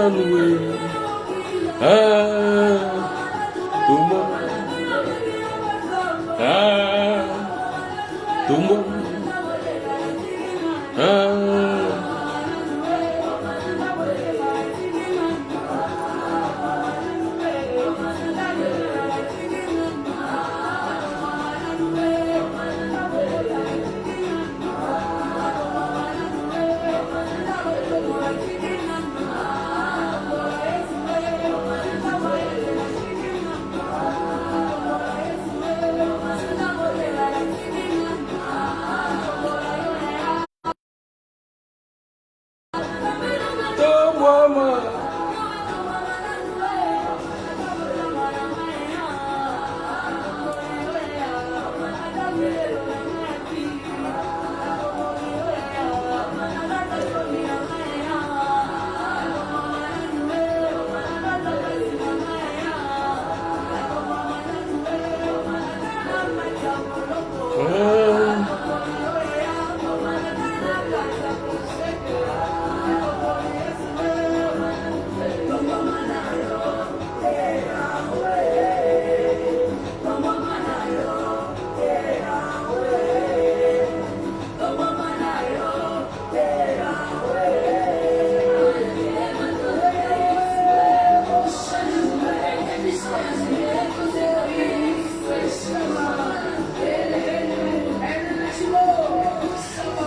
nanoué. Ah, Tumba. Ah, Tumba. Ah.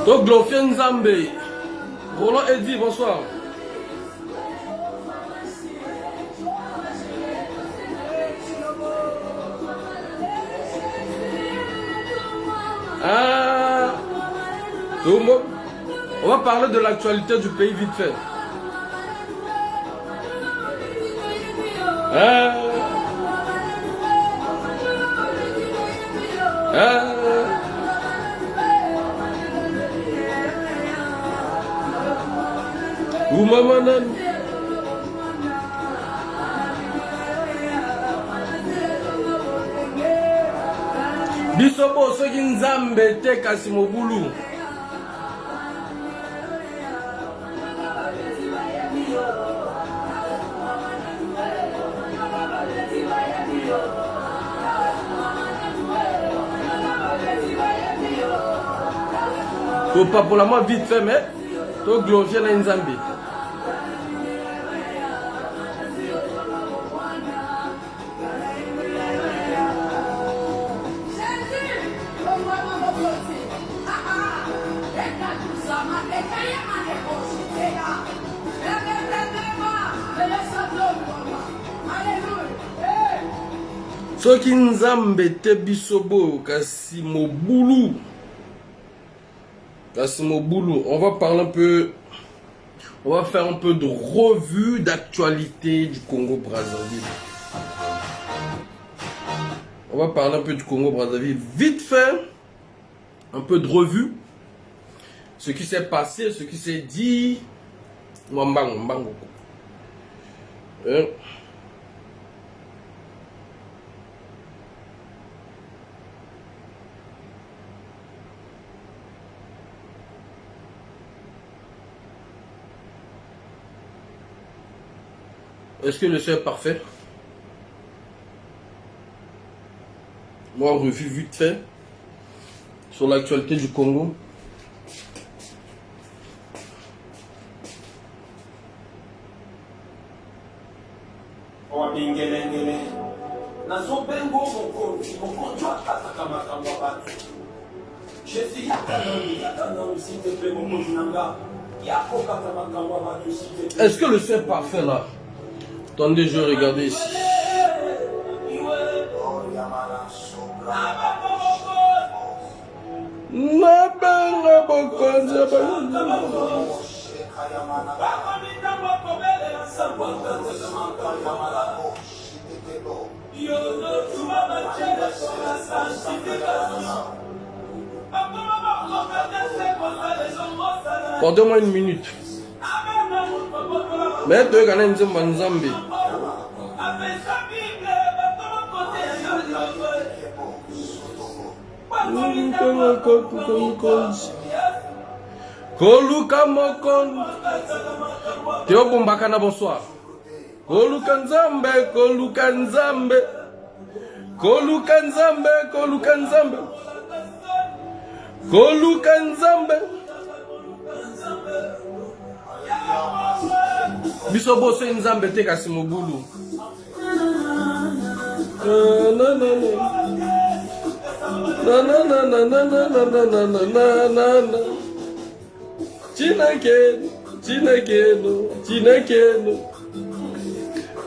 Donc, Glofien Nzambe. Roland Eddy, bonsoir. Ah, Toumbo. On va parler de l'actualité du pays vite fait. Ah, ah. Oumamanan. Bisobo soki Nzambe te kasi mobulu. Faut pas pour la moi vite fait mais to glorifier na Nzambe. Soki Nzambe te bisobo kasi mobulu. Kasi mobulu, on va parler un peu, on va faire un peu de revue d'actualité du Congo-Brazzaville. On va parler un peu du Congo-Brazzaville vite fait, un peu de revue, ce qui s'est passé, ce qui s'est dit. Est-ce que le son est parfait? Moi, revue vite fait sur l'actualité du Congo. Est-ce que le son est parfait là? Attendez, je vais regarder ici. Pendant-moi une minute. Mais tu as gagné une Nzambe. Koluka Mokon. Théo Bombakana, bonsoir. Koluka Nzambe, Koluka Nzambe. Koluka Nzambe, Koluka Nzambe. Koluka Nzambe. Biso boso Nzambe te kasi mobulu. Chinakeno, Chinakeno, Chinakeno.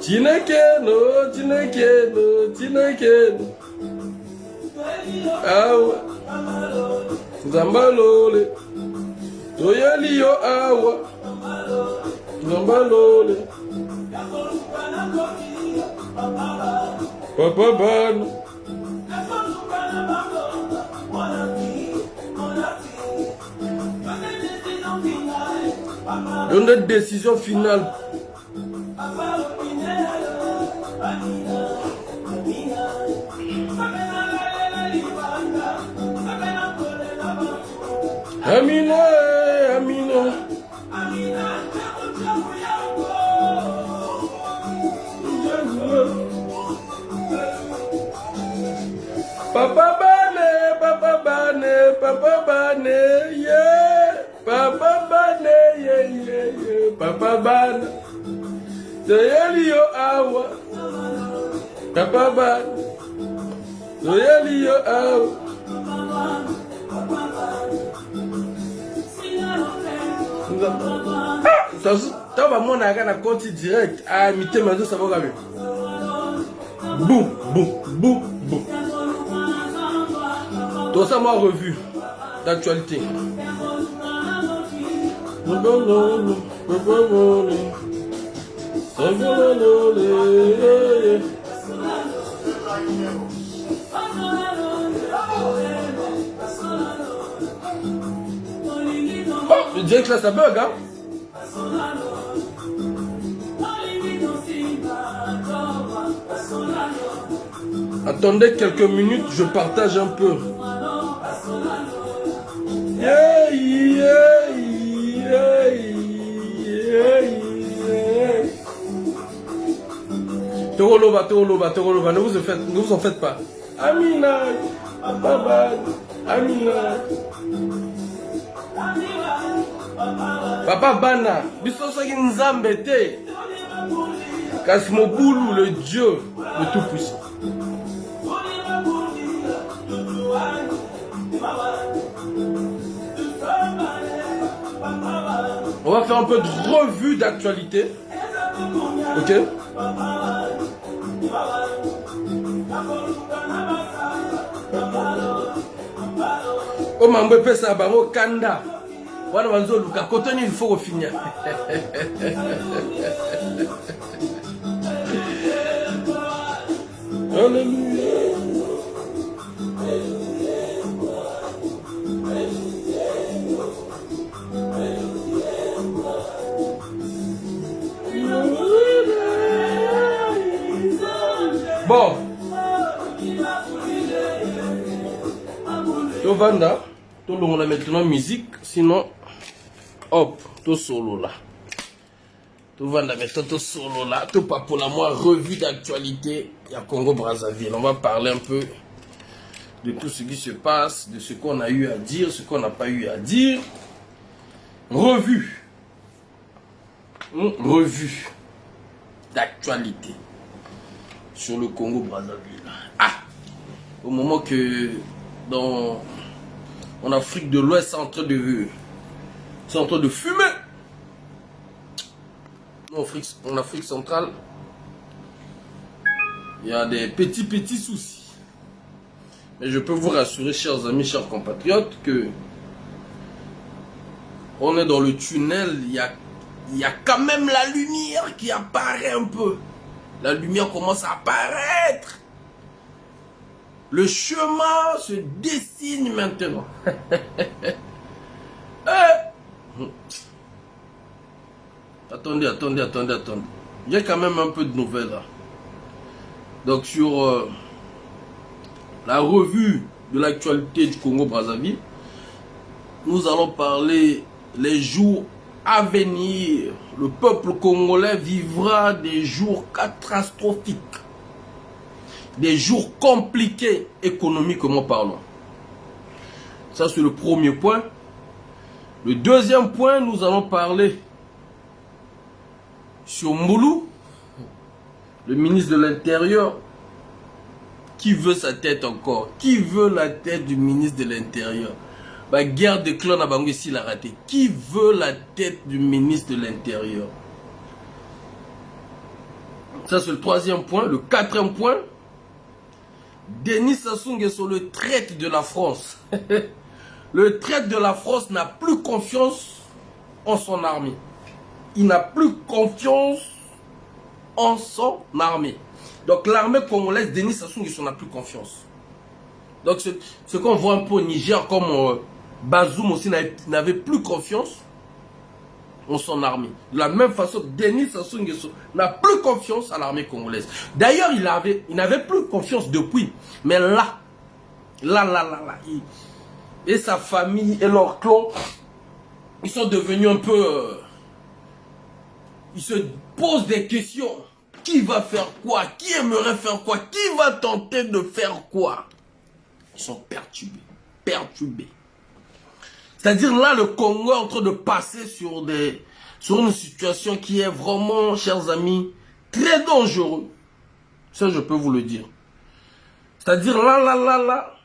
Chinakeno, Chinakeno, Chinakeno. Awa. Zambalole. Toyali yo awa. Zambalole. Papa Bano. Une décision finale. Amina, Amina. Papa Bane, Papa Bane, Papa Bane, yeah. Papa Bane, yeah, yeah, yeah. Papa Bane. Toyeli yo awa. Papa Bane. Toyeli yo awa. Ça va mon aga na compte direct à mité mais ça va gabe. Boum boum boum boum. Tout ça m'a revu d'actualité. Oh, je dirais que là ça bug hein. Attendez quelques minutes, je partage un peu. Yeah, yeah, yeah, yeah, yeah. Teoloba, Teoloba, Teoloba, ne vous en faites pas. Amina, Papa, Amina. Papa Bana, bisoso ki Nzambe te. Kasi Mobulu, le Dieu, le Tout-Puissant. On va faire un peu de revue d'actualité. Ok? Oh mambo pesa bango kanda. Wana wanzo luka kotoni il faut finir. Alléluia. Bon. Tovanda, tout le monde a maintenant musique, sinon, hop, tout solo là. Tovanda maintenant tout solo là, tout pas pour la moi, revue d'actualité, il y a Congo-Brazzaville. On va parler un peu de tout ce qui se passe, de ce qu'on a eu à dire, ce qu'on n'a pas eu à dire. Revue. Revue d'actualité sur le Congo-Brazzaville. Ah! Au moment que en Afrique de l'Ouest, c'est en train de fumer. En Afrique centrale, il y a des petits soucis. Mais je peux vous rassurer, chers amis, chers compatriotes, que on est dans le tunnel. Il y a quand même la lumière qui apparaît un peu. La lumière commence à apparaître. Le chemin se dessine maintenant. Attendez. Il y a quand même un peu de nouvelles là. Donc sur la revue de l'actualité du Congo-Brazzaville, nous allons parler les jours à venir, le peuple congolais vivra des jours catastrophiques, des jours compliqués économiquement parlant. Ça, c'est le premier point. Le deuxième point, nous allons parler sur Mboulou, le ministre de l'Intérieur. Qui veut sa tête encore? Qui veut la tête du ministre de l'Intérieur? La guerre de clan à Bangui s'il a raté. Qui veut la tête du ministre de l'Intérieur? Ça, c'est le troisième point. Le quatrième point, Denis Sassou Nguesso, le traître de la France. Le traître de la France n'a plus confiance en son armée. Il n'a plus confiance en son armée. Donc l'armée congolaise, Denis Sassou Nguesso n'a plus confiance. Donc ce qu'on voit un peu au Niger, comme Bazoum aussi n'avait plus confiance en son armée. De la même façon, Denis Sassou Nguesso n'a plus confiance à l'armée congolaise. D'ailleurs, il n'avait plus confiance depuis. Mais là, et sa famille et leur clan, ils sont devenus un peu... ils se posent des questions. Qui va faire quoi? Qui aimerait faire quoi? Qui va tenter de faire quoi? Ils sont perturbés. Perturbés. C'est-à-dire là, le Congo est en train de passer sur une situation qui est vraiment, chers amis, très dangereuse. Ça, je peux vous le dire. C'est-à-dire là,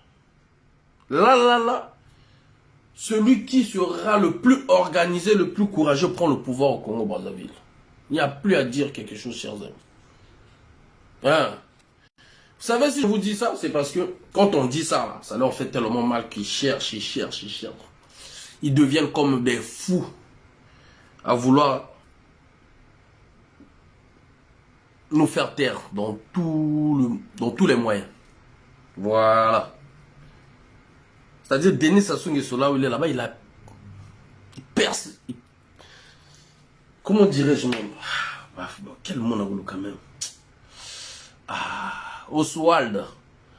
celui qui sera le plus organisé, le plus courageux prend le pouvoir au Congo-Brazzaville. Il n'y a plus à dire quelque chose, chers amis. Hein? Vous savez, si je vous dis ça, c'est parce que quand on dit ça, ça leur fait tellement mal qu'ils cherchent. Ils deviennent comme des fous à vouloir nous faire taire dans tous les moyens. Voilà. C'est-à-dire, Denis Sassou Nguesso, là où il est là-bas, il perce. Comment dirais-je même? Quel monde a voulu quand même? Oswald,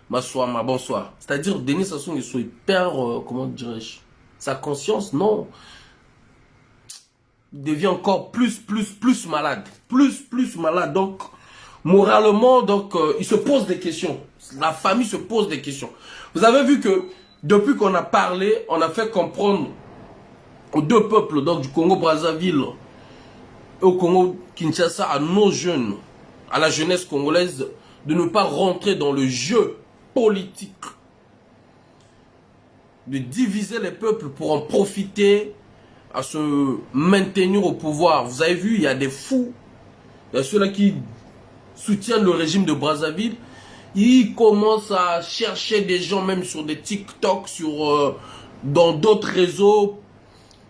Massoama, bonsoir. C'est-à-dire, Denis Sassou Nguesso, il perd, comment dirais-je, sa conscience, non. Il devient encore plus malade. Plus malade. Donc, moralement, il se pose des questions. La famille se pose des questions. Vous avez vu que, depuis qu'on a parlé, on a fait comprendre aux deux peuples, donc du Congo-Brazzaville et au Congo-Kinshasa, à nos jeunes, à la jeunesse congolaise, de ne pas rentrer dans le jeu politique, de diviser les peuples pour en profiter, à se maintenir au pouvoir. Vous avez vu, il y a des fous, il y a ceux-là qui soutiennent le régime de Brazzaville, ils commencent à chercher des gens, même sur des TikTok, dans d'autres réseaux,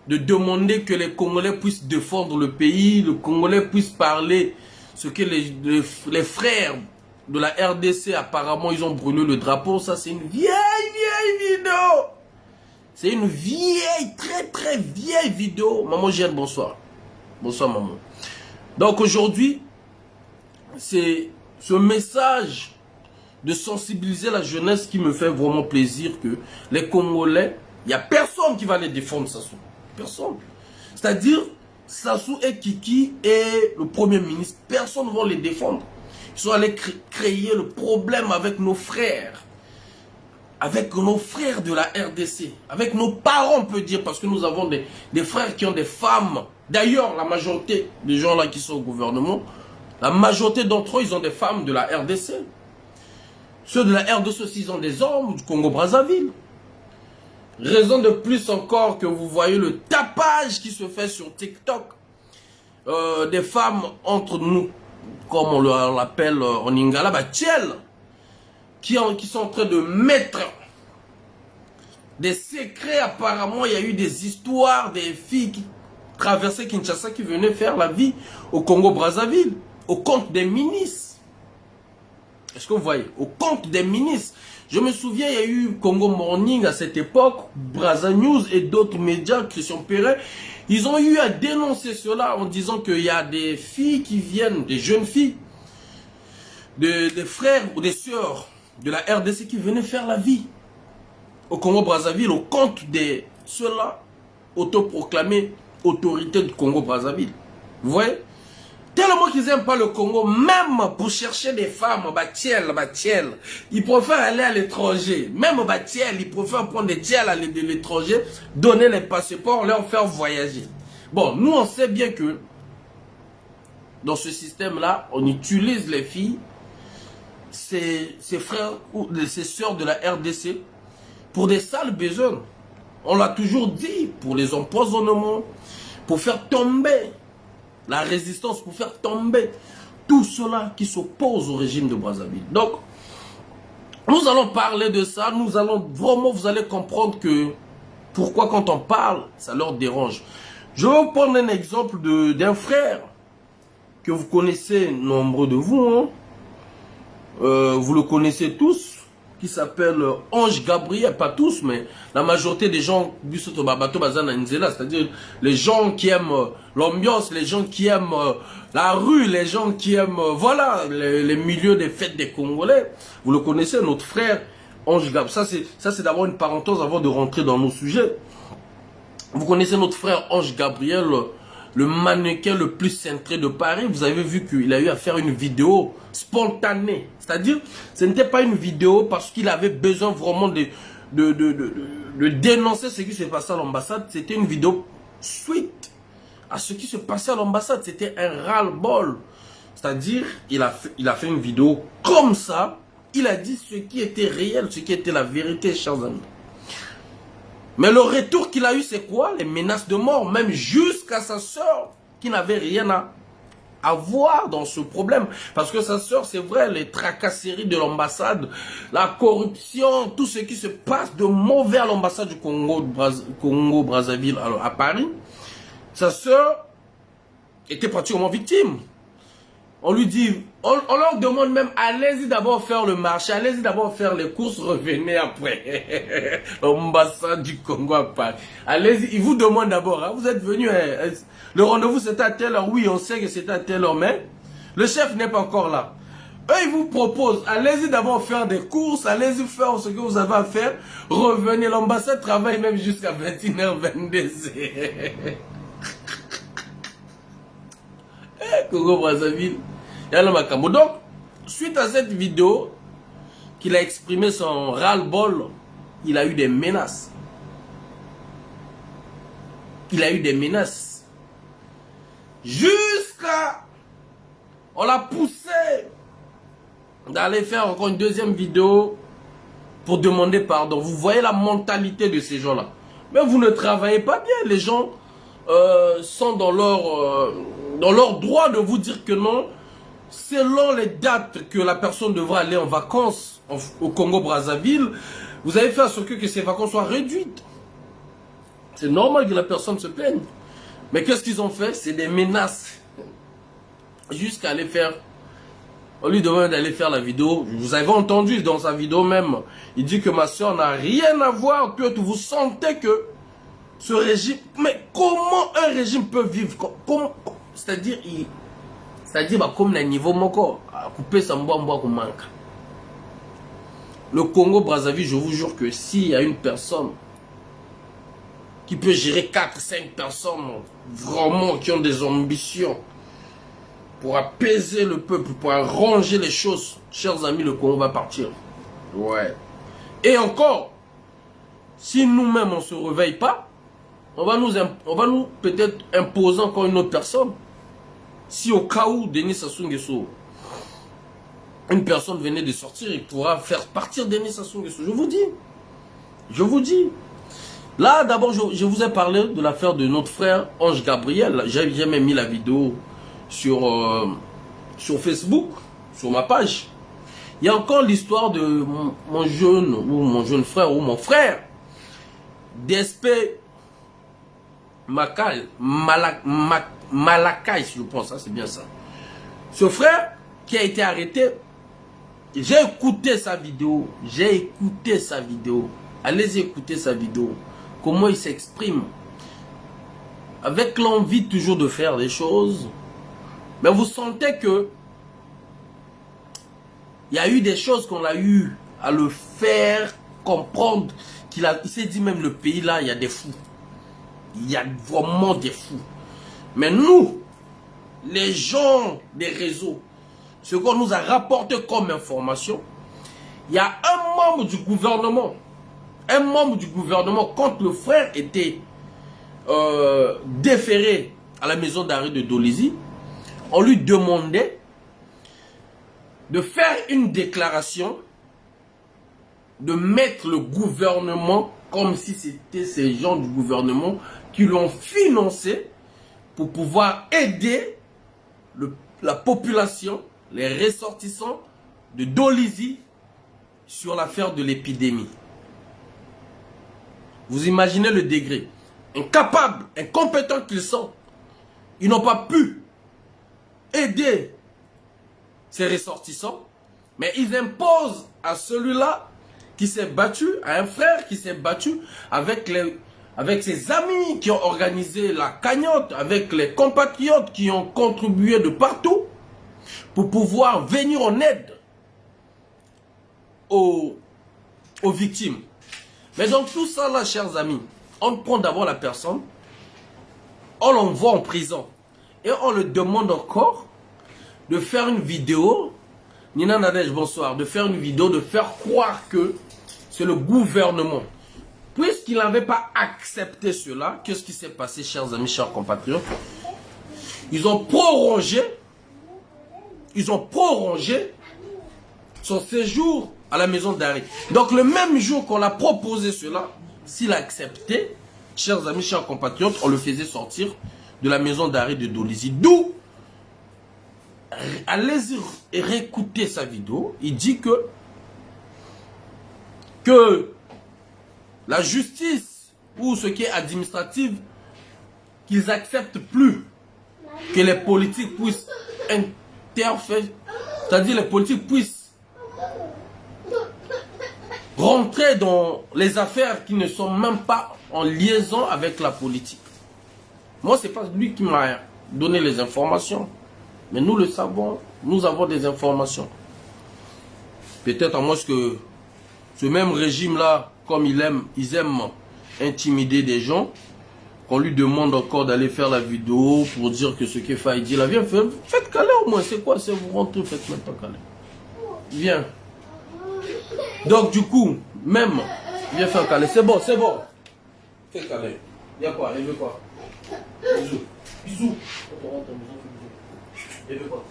de demander que les Congolais puissent défendre le pays, le Congolais puisse parler ce que les frères de la RDC, apparemment, ils ont brûlé le drapeau. Ça, c'est une vieille vidéo. C'est une vieille, très vieille vidéo. Maman Jeanne, bonsoir. Bonsoir, maman. Donc, aujourd'hui, c'est ce message de sensibiliser la jeunesse qui me fait vraiment plaisir que les Congolais, il n'y a personne qui va les défendre, Sassou. Personne. C'est-à-dire, Sassou et Kiki et le Premier ministre, personne ne va les défendre. Ils sont allés créer le problème avec nos frères. Avec nos frères de la RDC. Avec nos parents, on peut dire, parce que nous avons des frères qui ont des femmes. D'ailleurs, la majorité des gens là qui sont au gouvernement, la majorité d'entre eux, ils ont des femmes de la RDC. Ceux de la RDC aussi, ils ont des hommes du Congo-Brazzaville. Raison de plus encore que vous voyez le tapage qui se fait sur TikTok. Des femmes entre nous, comme on l'appelle en Lingala, Tchel, qui sont en train de mettre des secrets. Apparemment, il y a eu des histoires, des filles qui traversaient Kinshasa, qui venaient faire la vie au Congo-Brazzaville, au compte des ministres. Est-ce que vous voyez? Au compte des ministres. Je me souviens, il y a eu Congo Morning à cette époque, Brazza News et d'autres médias, Christian Perret, ils ont eu à dénoncer cela en disant qu'il y a des filles qui viennent, des jeunes filles, des frères ou des sœurs de la RDC qui venaient faire la vie au Congo Brazzaville au compte de ceux-là autoproclamée autorité du Congo-Brazzaville. Vous voyez? Tellement qu'ils n'aiment pas le Congo, même pour chercher des femmes, ils préfèrent aller à l'étranger. Même ils préfèrent prendre des tiels à l'étranger, donner les passeports, leur faire voyager. Bon, nous on sait bien que dans ce système-là, on utilise les filles, ses frères ou ses sœurs de la RDC pour des sales besoins. On l'a toujours dit, pour les empoisonnements, pour faire tomber la résistance, pour faire tomber tout cela qui s'oppose au régime de Brazzaville. Donc, nous allons parler de ça, nous allons vraiment, vous allez comprendre que pourquoi quand on parle, ça leur dérange. Je vais vous prendre un exemple d'un frère que vous connaissez, nombreux de vous, hein. Vous le connaissez tous, qui s'appelle Ange Gabriel, pas tous, mais la majorité des gens, c'est-à-dire les gens qui aiment l'ambiance, les gens qui aiment la rue, les gens qui aiment, voilà, les milieux des fêtes des Congolais. Vous le connaissez, notre frère Ange Gabriel. Ça, c'est d'abord une parenthèse avant de rentrer dans nos sujets. Vous connaissez notre frère Ange Gabriel, le mannequin le plus cintré de Paris. Vous avez vu qu'il a eu à faire une vidéo spontanée. C'est-à-dire, ce n'était pas une vidéo parce qu'il avait besoin vraiment de dénoncer ce qui se passait à l'ambassade. C'était une vidéo suite à ce qui se passait à l'ambassade. C'était un ras-le-bol. C'est-à-dire, il a fait une vidéo comme ça. Il a dit ce qui était réel, ce qui était la vérité, chers amis. Mais le retour qu'il a eu, c'est quoi? Les menaces de mort, même jusqu'à sa soeur, qui n'avait rien à voir dans ce problème. Parce que sa soeur, c'est vrai, les tracasseries de l'ambassade, la corruption, tout ce qui se passe de mauvais à l'ambassade du Congo-Brazzaville à Paris, sa soeur était pratiquement victime. On lui dit, on leur demande même, allez-y d'abord faire le marché, allez-y d'abord faire les courses, revenez après. L'ambassade du Congo à Paris. Allez-y, ils vous demandent d'abord, hein, vous êtes venu, le rendez-vous c'était à telle heure, oui on sait que c'était à telle heure, mais le chef n'est pas encore là. Eux ils vous proposent, allez-y d'abord faire des courses, allez-y faire ce que vous avez à faire, revenez, l'ambassade travaille même jusqu'à 21h, 22h. Congo-Brazzaville. Donc, suite à cette vidéo, qu'il a exprimé son ras-le-bol, il a eu des menaces. Il a eu des menaces. Jusqu'à... On l'a poussé d'aller faire encore une deuxième vidéo pour demander pardon. Vous voyez la mentalité de ces gens-là. Mais vous ne travaillez pas bien. Les gens sont dans leur droit de vous dire que non. Selon les dates que la personne devra aller en vacances au Congo-Brazzaville, vous avez fait à ce que ces vacances soient réduites. C'est normal que la personne se plaigne. Mais qu'est-ce qu'ils ont fait? C'est des menaces. Jusqu'à aller faire... On lui demande d'aller faire la vidéo. Vous avez entendu dans sa vidéo même. Il dit que ma soeur n'a rien à voir. Que vous sentez que ce régime... Mais comment un régime peut vivre? C'est-à-dire... C'est-à-dire, comme le niveau moko, couper sa mboa qu'on manque. Le Congo-Brazzaville, je vous jure que s'il y a une personne qui peut gérer 4-5 personnes vraiment qui ont des ambitions pour apaiser le peuple, pour arranger les choses, chers amis, le Congo va partir. Ouais. Et encore, si nous-mêmes on ne se réveille pas, on va nous peut-être imposer encore une autre personne. Si au cas où Denis Sassou Nguesso, une personne venait de sortir, il pourra faire partir Denis Sassou Nguesso. Je vous dis. Je vous dis. Là, d'abord, je vous ai parlé de l'affaire de notre frère Ange Gabriel. J'ai même mis la vidéo sur Facebook, sur ma page. Il y a encore l'histoire de mon jeune frère ou mon frère, DSP Malakai, je pense, hein, c'est bien ça. Ce frère qui a été arrêté, j'ai écouté sa vidéo. Allez-y écouter sa vidéo. Comment il s'exprime. Avec l'envie toujours de faire des choses. Mais vous sentez que il y a eu des choses qu'on a eu à le faire comprendre. Il s'est dit même le pays là, il y a des fous. Il y a vraiment des fous. Mais nous, les gens des réseaux, ce qu'on nous a rapporté comme information, il y a un membre du gouvernement, quand le frère était déféré à la maison d'arrêt de Dolisie, on lui demandait de faire une déclaration, de mettre le gouvernement comme si c'était ces gens du gouvernement qui l'ont financé pour pouvoir aider la population, les ressortissants de Dolisie sur l'affaire de l'épidémie. Vous imaginez le degré. Incapables, incompétents qu'ils sont, ils n'ont pas pu aider ces ressortissants, mais ils imposent à celui-là qui s'est battu, à un frère qui s'est battu avec ses amis qui ont organisé la cagnotte, avec les compatriotes qui ont contribué de partout pour pouvoir venir en aide aux victimes. Mais donc tout ça là, chers amis, on prend d'abord la personne, on l'envoie en prison et on le demande encore de faire une vidéo, Nina Nadège, bonsoir, de faire une vidéo, de faire croire que c'est le gouvernement. Puisqu'il n'avait pas accepté cela, qu'est-ce qui s'est passé, chers amis, chers compatriotes? Ils ont prorogé son séjour à la maison d'arrêt. Donc le même jour qu'on a proposé cela, s'il a accepté, chers amis, chers compatriotes, on le faisait sortir de la maison d'arrêt de Dolisie. D'où, allez-y et réécouter sa vidéo, il dit que la justice ou ce qui est administratif, qu'ils acceptent plus que les politiques puissent interférer, c'est-à-dire les politiques puissent rentrer dans les affaires qui ne sont même pas en liaison avec la politique. Moi, c'est pas lui qui m'a donné les informations, mais nous le savons, nous avons des informations. Peut-être à moins que ce même régime-là, comme ils aiment intimider des gens, qu'on lui demande encore d'aller faire la vidéo pour dire que ce que Faye dit là, viens, faites caler au moins, c'est quoi, c'est vous rentrez, faites même pas caler. Viens. Donc du coup, même, viens faire caler, c'est bon, fais caler. Il y a quoi, il veut quoi? Bisous. Bisous. Quand on rentre à la maison, fais bisous. Il veut quoi?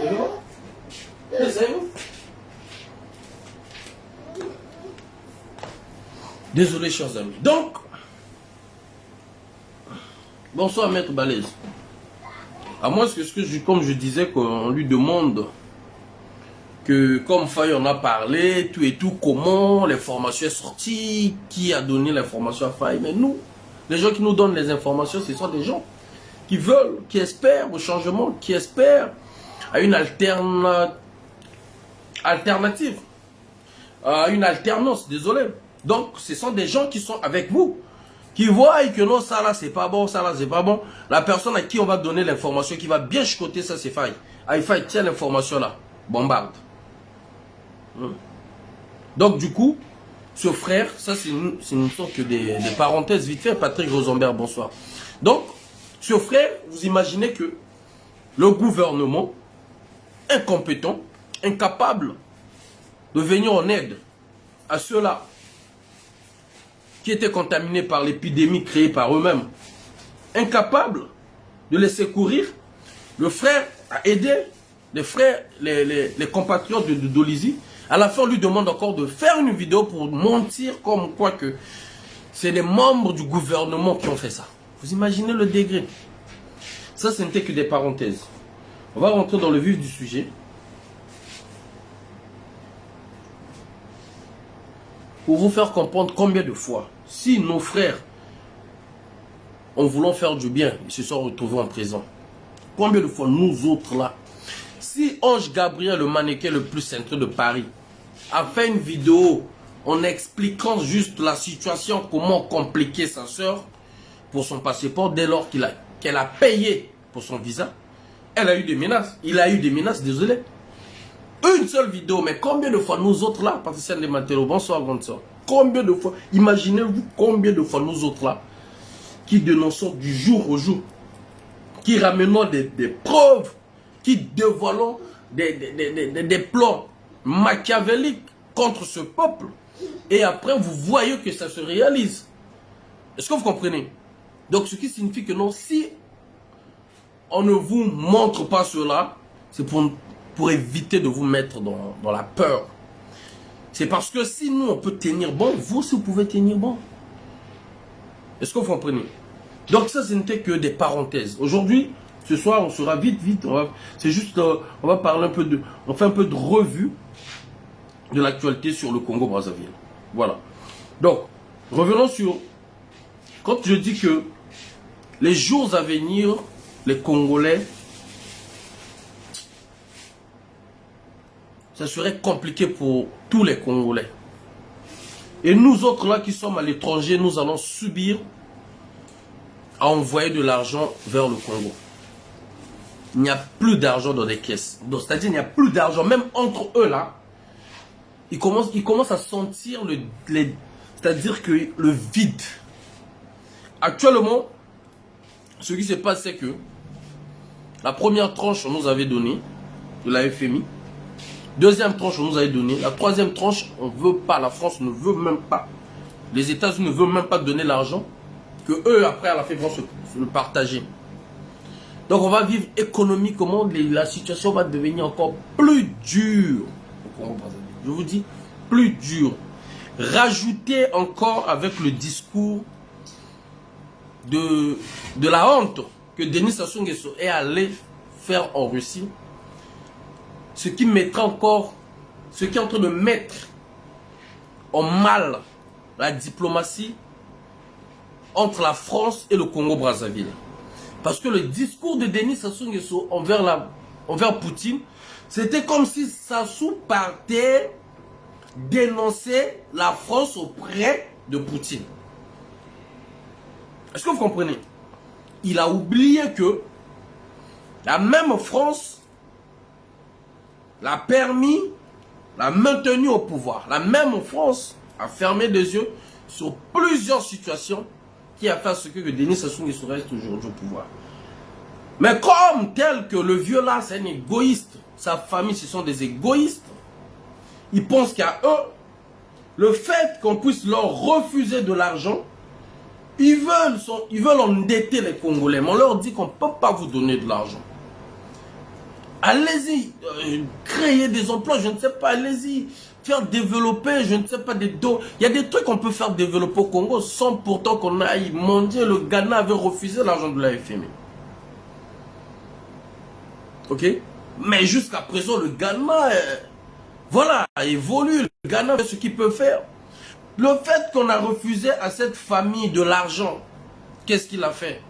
Il veut quoi? Laissez-vous. Désolé, chers amis. Donc, bonsoir, maître Balèze. À moins que, comme je disais, qu'on lui demande que, comme Faye en a parlé, tout et tout, comment l'information est sortie, qui a donné l'information à Faye. Mais nous, les gens qui nous donnent les informations, ce sont des gens qui veulent, qui espèrent au changement, qui espèrent à une alternative, à une alternance, désolé. Donc, ce sont des gens qui sont avec vous, qui voient que non, ça là, c'est pas bon, ça là, c'est pas bon. La personne à qui on va donner l'information, qui va bien chicoter ça, c'est Faye. Ah, Faye, tiens l'information là, bombarde. Donc, du coup, ce frère, ça c'est une sorte de parenthèse vite fait. Patrick Rosenberg, bonsoir. Donc, ce frère, vous imaginez que le gouvernement, incompétent, incapable de venir en aide à ceux-là qui étaient contaminés par l'épidémie créée par eux-mêmes, incapable de les secourir, le frère a aidé les compatriotes de Dolisie. À la fin, on lui demande encore de faire une vidéo pour mentir comme quoi que c'est les membres du gouvernement qui ont fait ça. Vous imaginez le degré? Ça, ce n'était que des parenthèses. On va rentrer dans le vif du sujet. Pour vous faire comprendre combien de fois, si nos frères, en voulant faire du bien, ils se sont retrouvés en prison. Combien de fois nous autres là, si Ange Gabriel, le mannequin le plus cintré de Paris, a fait une vidéo en expliquant juste la situation, comment compliquer sa soeur pour son passeport, dès lors qu'elle a payé pour son visa, elle a eu des menaces. Il a eu des menaces, désolé. Une seule vidéo, mais combien de fois nous autres là, Patricienne de Matelo, bonsoir grande soeur, combien de fois, imaginez-vous combien de fois nous autres là, qui dénonçons du jour au jour, qui ramenons des preuves, qui dévoilons des plans machiavéliques contre ce peuple. Et après, vous voyez que ça se réalise. Est-ce que vous comprenez? Donc, ce qui signifie que non, si on ne vous montre pas cela, c'est pour éviter de vous mettre dans la peur. C'est parce que si nous, on peut tenir bon, vous aussi, vous pouvez tenir bon. Est-ce que vous comprenez? Donc, ça, ce n'était que des parenthèses. Aujourd'hui, ce soir, on sera vite. C'est juste, on va parler un peu de... On fait un peu de revue de l'actualité sur le Congo-Brazzaville. Voilà. Donc, revenons sur... Quand je dis que les jours à venir, les Congolais, ça serait compliqué pour tous les Congolais. Et nous autres là qui sommes à l'étranger, nous allons subir à envoyer de l'argent vers le Congo. Il n'y a plus d'argent dans les caisses. C'est-à-dire il n'y a plus d'argent. Même entre eux là, ils commencent à sentir c'est-à-dire que le vide. Actuellement, ce qui se passe, c'est que la première tranche, on nous avait donné de la FMI. Deuxième tranche, on nous avait donné. La troisième tranche, on ne veut pas. La France ne veut même pas. Les États-Unis ne veulent même pas donner l'argent. Que eux, après, à la fin, vont se le partager. Donc, on va vivre économiquement. La situation va devenir encore plus dure. Je vous dis, plus dure. Rajoutez encore avec le discours de la honte que Denis Sassou Nguesso est allé faire en Russie, ce qui mettra encore, ce qui est en train de mettre en mal la diplomatie entre la France et le Congo-Brazzaville. Parce que le discours de Denis Sassou Nguesso envers Poutine, c'était comme si Sassou partait dénoncer la France auprès de Poutine. Est-ce que vous comprenez? Il a oublié que la même France l'a permis, l'a maintenu au pouvoir. La même France a fermé des yeux sur plusieurs situations qui a fait à ce que Denis Sassou Nguesso reste aujourd'hui au pouvoir. Mais comme tel que le vieux là, c'est un égoïste, sa famille, ce sont des égoïstes, ils pensent qu'à eux, le fait qu'on puisse leur refuser de l'argent, ils veulent endetter les Congolais. Mais on leur dit qu'on ne peut pas vous donner de l'argent. Allez-y, créer des emplois, je ne sais pas, allez-y, faire développer, je ne sais pas, il y a des trucs qu'on peut faire développer au Congo sans pourtant qu'on aille. Mon Dieu, le Ghana avait refusé l'argent de la FMI. Ok? Mais jusqu'à présent, le Ghana, voilà, évolue. Le Ghana fait ce qu'il peut faire. Le fait qu'on a refusé à cette famille de l'argent, qu'est-ce qu'il a fait?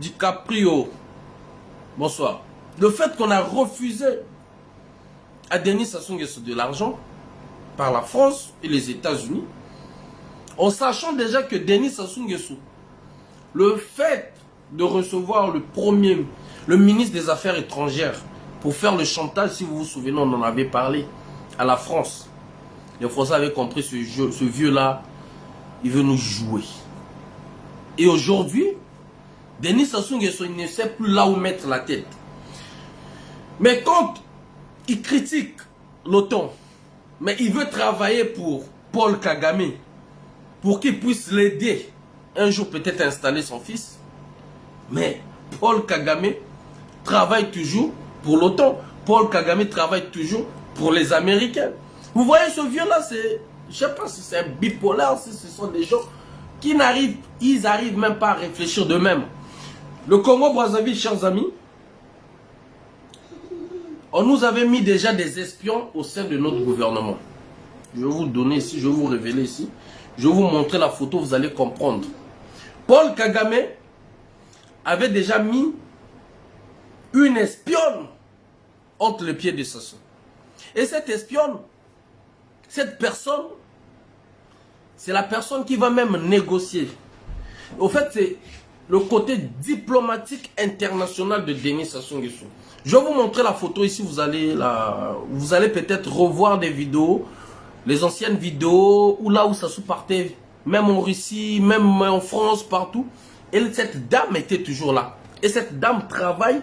DiCaprio, bonsoir. Le fait qu'on a refusé à Denis Sassou Nguesso de l'argent par la France et les États-Unis, en sachant déjà que Denis Sassou Nguesso, le fait de recevoir le ministre des Affaires étrangères pour faire le chantage, si vous vous souvenez, on en avait parlé, à la France. Les Français avaient compris ce vieux-là, il veut nous jouer. Et aujourd'hui, Denis Sassou Nguesso, il ne sait plus là où mettre la tête. Mais quand il critique l'OTAN, mais il veut travailler pour Paul Kagame, pour qu'il puisse l'aider, un jour peut-être installer son fils. Mais Paul Kagame travaille toujours pour l'OTAN. Paul Kagame travaille toujours pour les Américains. Vous voyez ce vieux-là, c'est, je ne sais pas si c'est un bipolaire, si ce sont des gens qui n'arrivent même pas à réfléchir d'eux-mêmes. Le Congo-Brazzaville, chers amis, on nous avait mis déjà des espions au sein de notre gouvernement. Je vais vous donner ici, je vais vous révéler ici. Je vais vous montrer la photo, vous allez comprendre. Paul Kagame avait déjà mis une espionne entre les pieds de Sassou. Et cette espionne, cette personne, c'est la personne qui va même négocier. Au fait, c'est le côté diplomatique international de Denis Sassou Nguesso. Je vais vous montrer la photo ici, vous allez peut-être revoir des vidéos, les anciennes vidéos, où là où Sassou partait, même en Russie, même en France, partout. Et cette dame était toujours là. Et cette dame travaille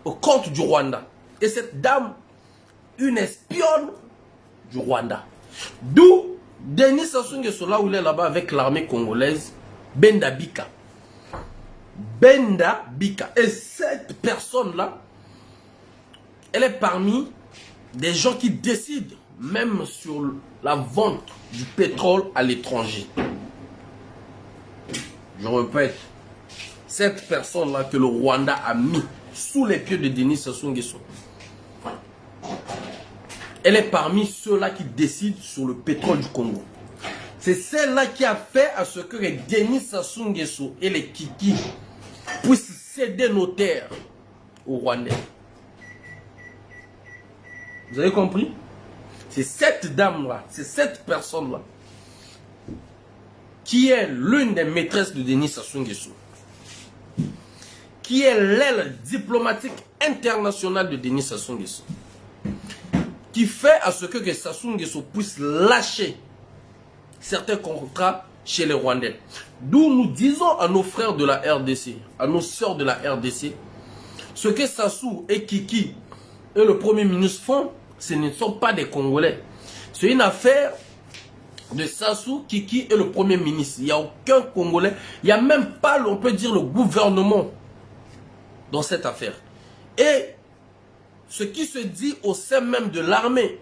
au compte du Rwanda. Et cette dame, une espionne du Rwanda. D'où Denis Sassou Nguesso, là où il est là-bas avec l'armée congolaise, Benda Bika. Benda Bika. Et cette personne-là, elle est parmi des gens qui décident même sur la vente du pétrole à l'étranger. Je répète, cette personne-là que le Rwanda a mis sous les pieds de Denis Sassou Nguesso, elle est parmi ceux-là qui décident sur le pétrole du Congo. C'est celle-là qui a fait à ce que les Denis Sassou Nguesso et les Kiki puissent céder nos terres aux Rwandais. Vous avez compris? C'est cette dame-là, c'est cette personne-là qui est l'une des maîtresses de Denis Sassou Nguesso, qui est l'aile diplomatique internationale de Denis Sassou Nguesso, qui fait à ce que Sassou Nguesso puisse lâcher certains contrats chez les Rwandais. D'où nous disons à nos frères de la RDC, à nos sœurs de la RDC, ce que Sassou et Kiki et le Premier ministre font, ce ne sont pas des Congolais. C'est une affaire de Sassou, Kiki et le Premier ministre. Il n'y a aucun Congolais, il n'y a même pas, on peut dire, le gouvernement dans cette affaire. Et ce qui se dit au sein même de l'armée,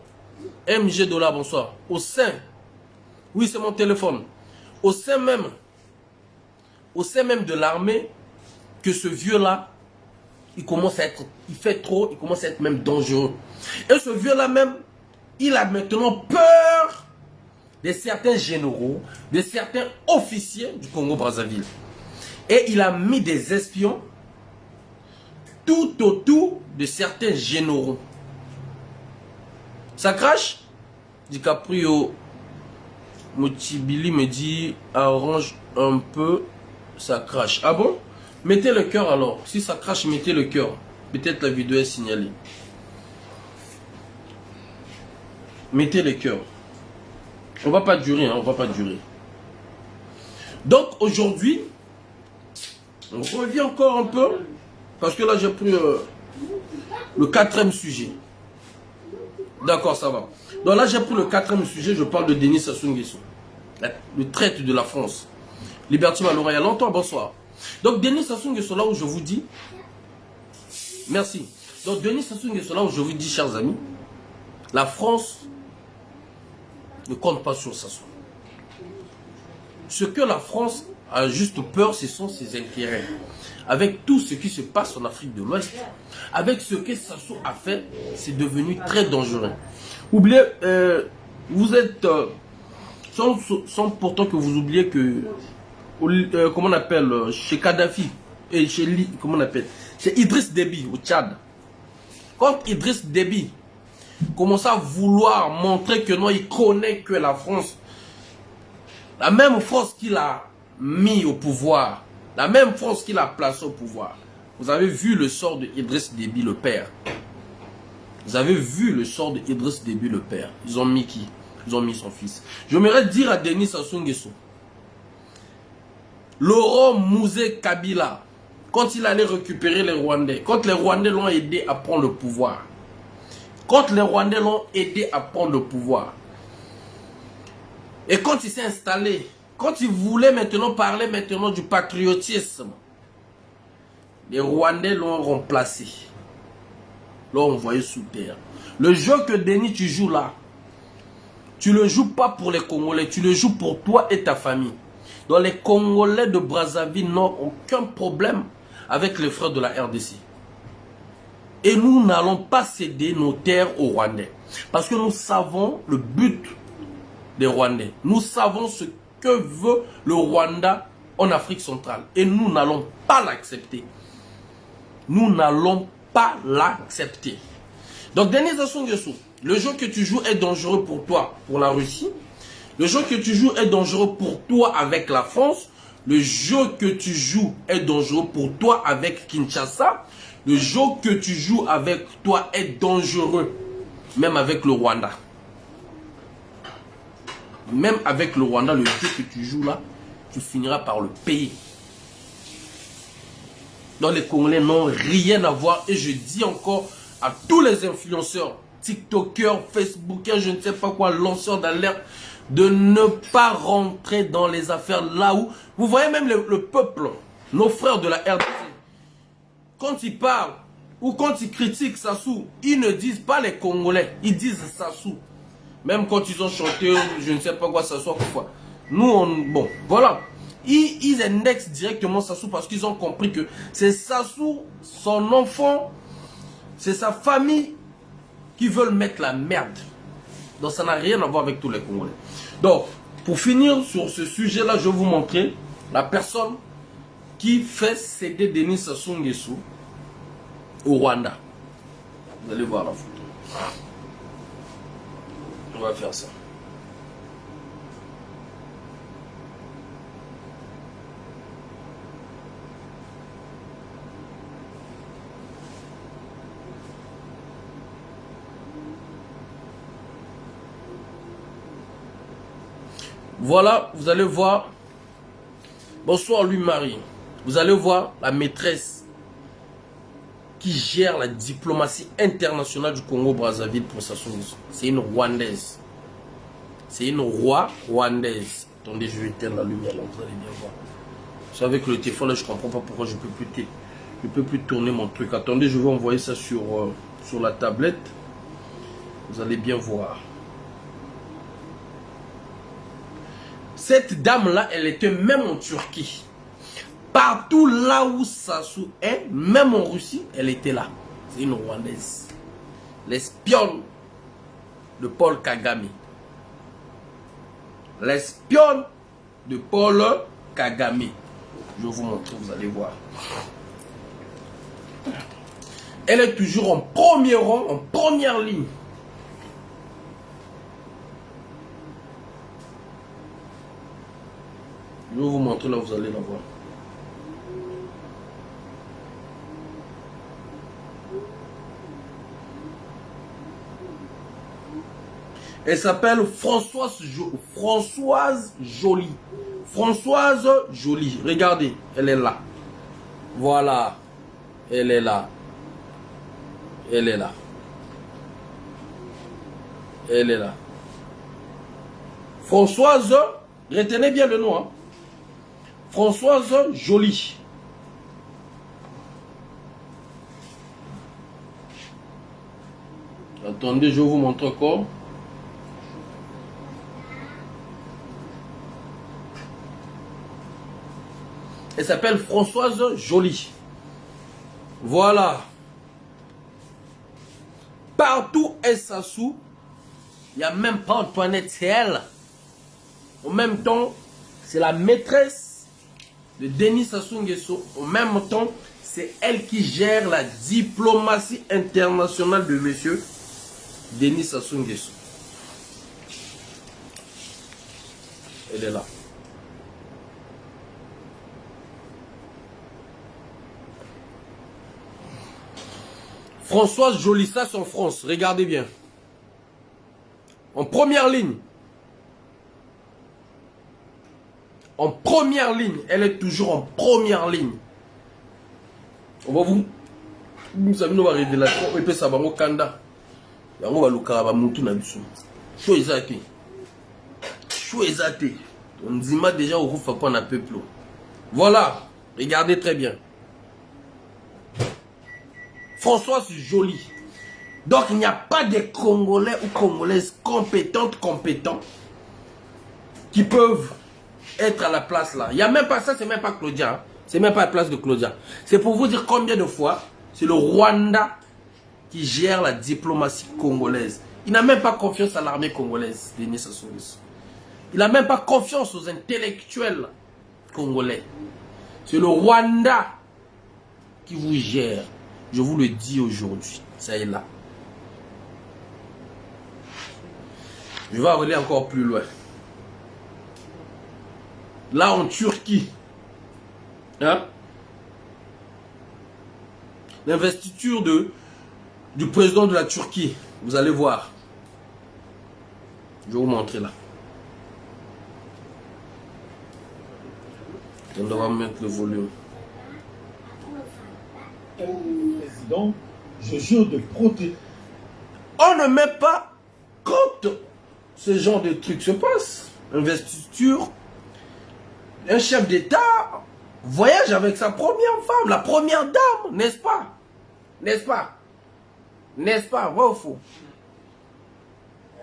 MG Dollar, bonsoir, au sein, oui c'est mon téléphone, au sein même de l'armée, que ce vieux-là, il commence à être, il fait trop, il commence à être même dangereux. Et ce vieux-là même, il a maintenant peur de certains généraux, de certains officiers du Congo-Brazzaville. Et il a mis des espions tout autour de certains généraux. Ça crache? DiCaprio, Motibili me dit, arrange un peu, ça crache. Ah bon? Mettez le cœur alors. Si ça crache, mettez le cœur. Peut-être la vidéo est signalée. Mettez le cœur. On va pas durer, hein, on va pas durer. Donc aujourd'hui, on revient encore un peu. Parce que là j'ai pris le quatrième sujet. D'accord, ça va. Donc là j'ai pris le quatrième sujet, je parle de Denis Sassou Nguesso. Le traître de la France. Liberty Malora, il y a longtemps, bonsoir. Donc Denis Sassou Nguesso, là où je vous dis, merci. Donc Denis Sassou Nguesso, là où je vous dis, chers amis, la France ne compte pas sur Sassou. Ce que la France a juste peur, ce sont ses intérêts. Avec tout ce qui se passe en Afrique de l'Ouest, avec ce que Sassou a fait, c'est devenu très dangereux. Oubliez, vous êtes, sans pourtant que vous oubliez que, comment on appelle, chez Kadhafi, et chez comment on appelle, chez Idriss Déby au Tchad. Quand Idriss Déby commence à vouloir montrer que non, il connaît que la France, la même France qu'il a mis au pouvoir, la même France qu'il a placé au pouvoir. Vous avez vu le sort de Idriss Déby le père. Vous avez vu le sort de Idriss Déby le père. Ils ont mis qui? Ils ont mis son fils. J'aimerais dire à Denis Sassou Nguesso, Laurent Mouzé Kabila, quand il allait récupérer les Rwandais, quand les Rwandais l'ont aidé à prendre le pouvoir, quand les Rwandais l'ont aidé à prendre le pouvoir, et quand il s'est installé, quand il voulait maintenant parler maintenant du patriotisme, les Rwandais l'ont remplacé, l'ont envoyé sous terre. Le jeu que Denis tu joues là, tu ne le joues pas pour les Congolais, tu le joues pour toi et ta famille. Donc les Congolais de Brazzaville n'ont aucun problème avec les frères de la RDC. Et nous n'allons pas céder nos terres aux Rwandais. Parce que nous savons le but des Rwandais. Nous savons ce que veut le Rwanda en Afrique centrale. Et nous n'allons pas l'accepter. Nous n'allons pas l'accepter. Donc Denis Sassou Nguesso, le jeu que tu joues est dangereux pour toi, pour la Russie. Le jeu que tu joues est dangereux pour toi avec la France. Le jeu que tu joues est dangereux pour toi avec Kinshasa. Le jeu que tu joues avec toi est dangereux, même avec le Rwanda. Même avec le Rwanda, le jeu que tu joues là, tu finiras par le payer. Donc les Congolais n'ont rien à voir. Et je dis encore à tous les influenceurs, TikTokers, Facebookers, je ne sais pas quoi, lanceurs d'alerte, de ne pas rentrer dans les affaires là où... Vous voyez même le peuple, nos frères de la RDC, quand ils parlent ou quand ils critiquent Sassou, ils ne disent pas les Congolais, ils disent Sassou. Même quand ils ont chanté, je ne sais pas quoi, Sassou, quoi. Nous, bon, voilà. Ils indexent directement Sassou parce qu'ils ont compris que c'est Sassou, son enfant, c'est sa famille qui veulent mettre la merde. Donc ça n'a rien à voir avec tous les Congolais. Donc, pour finir sur ce sujet-là, je vais vous montrer la personne qui fait céder Denis Sassou Nguesso au Rwanda. Vous allez voir la photo. On va faire ça. Voilà, vous allez voir. Bonsoir Louis-Marie. Vous allez voir la maîtresse qui gère la diplomatie internationale du Congo-Brazzaville pour Sassou Nguesso. C'est une Rwandaise. C'est une rwandaise. Attendez, je vais éteindre la lumière là, vous allez bien voir. Vous savez que le téléphone là, je ne comprends pas pourquoi je ne peux plus tourner mon truc. Attendez, je vais envoyer ça sur la tablette. Vous allez bien voir. Cette dame-là, elle était même en Turquie. Partout là où Sassou est, même en Russie, elle était là. C'est une Rwandaise. L'espionne de Paul Kagame. L'espionne de Paul Kagame. Je vais vous montrer, vous allez voir. Elle est toujours en premier rang, en première ligne. Je vais vous montrer là, vous allez la voir. Elle s'appelle Françoise Joly. Françoise Joly. Regardez, elle est là. Voilà. Elle est là. Elle est là. Elle est là. Françoise, retenez bien le nom. Hein. Françoise Joly. Attendez, je vais vous montrer encore. Elle s'appelle Françoise Joly. Voilà. Partout est Sassou. Il n'y a même pas Antoinette, c'est elle. En même temps, c'est la maîtresse de Denis Sassou Nguesso. En même temps, c'est elle qui gère la diplomatie internationale de monsieur Denis Sassou Nguesso. Elle est là. Françoise Joly, ça c'est en France. Regardez bien. En première ligne. En première ligne. Elle est toujours en première ligne. On va vous... Nous savons nos révélations. Et puis ça va au Kanda. On va le caraba moutou na biso. Chou ezate. Chou ezate. On dit déjà au rouf pas na peuple. Voilà. Regardez très bien. Françoise Joly. Donc il n'y a pas de Congolais ou Congolaises compétents qui peuvent être à la place là. Il n'y a même pas ça, c'est même pas Claudia. Hein. C'est même pas la place de Claudia. C'est pour vous dire combien de fois c'est le Rwanda qui gère la diplomatie congolaise. Il n'a même pas confiance à l'armée congolaise, Denis Sassou Nguesso. Il n'a même pas confiance aux intellectuels congolais. C'est le Rwanda qui vous gère. Je vous le dis aujourd'hui. Ça est là. Je vais aller encore plus loin. Là en Turquie. Hein? L'investiture du président de la Turquie. Vous allez voir. Je vais vous montrer là. On doit mettre le volume. Président, je jure de protéger. On ne met pas quand ce genre de truc se passe. Investiture. Un chef d'État voyage avec sa première femme, la première dame, n'est-ce pas? N'est-ce pas? N'est-ce pas? Vrai ou faux?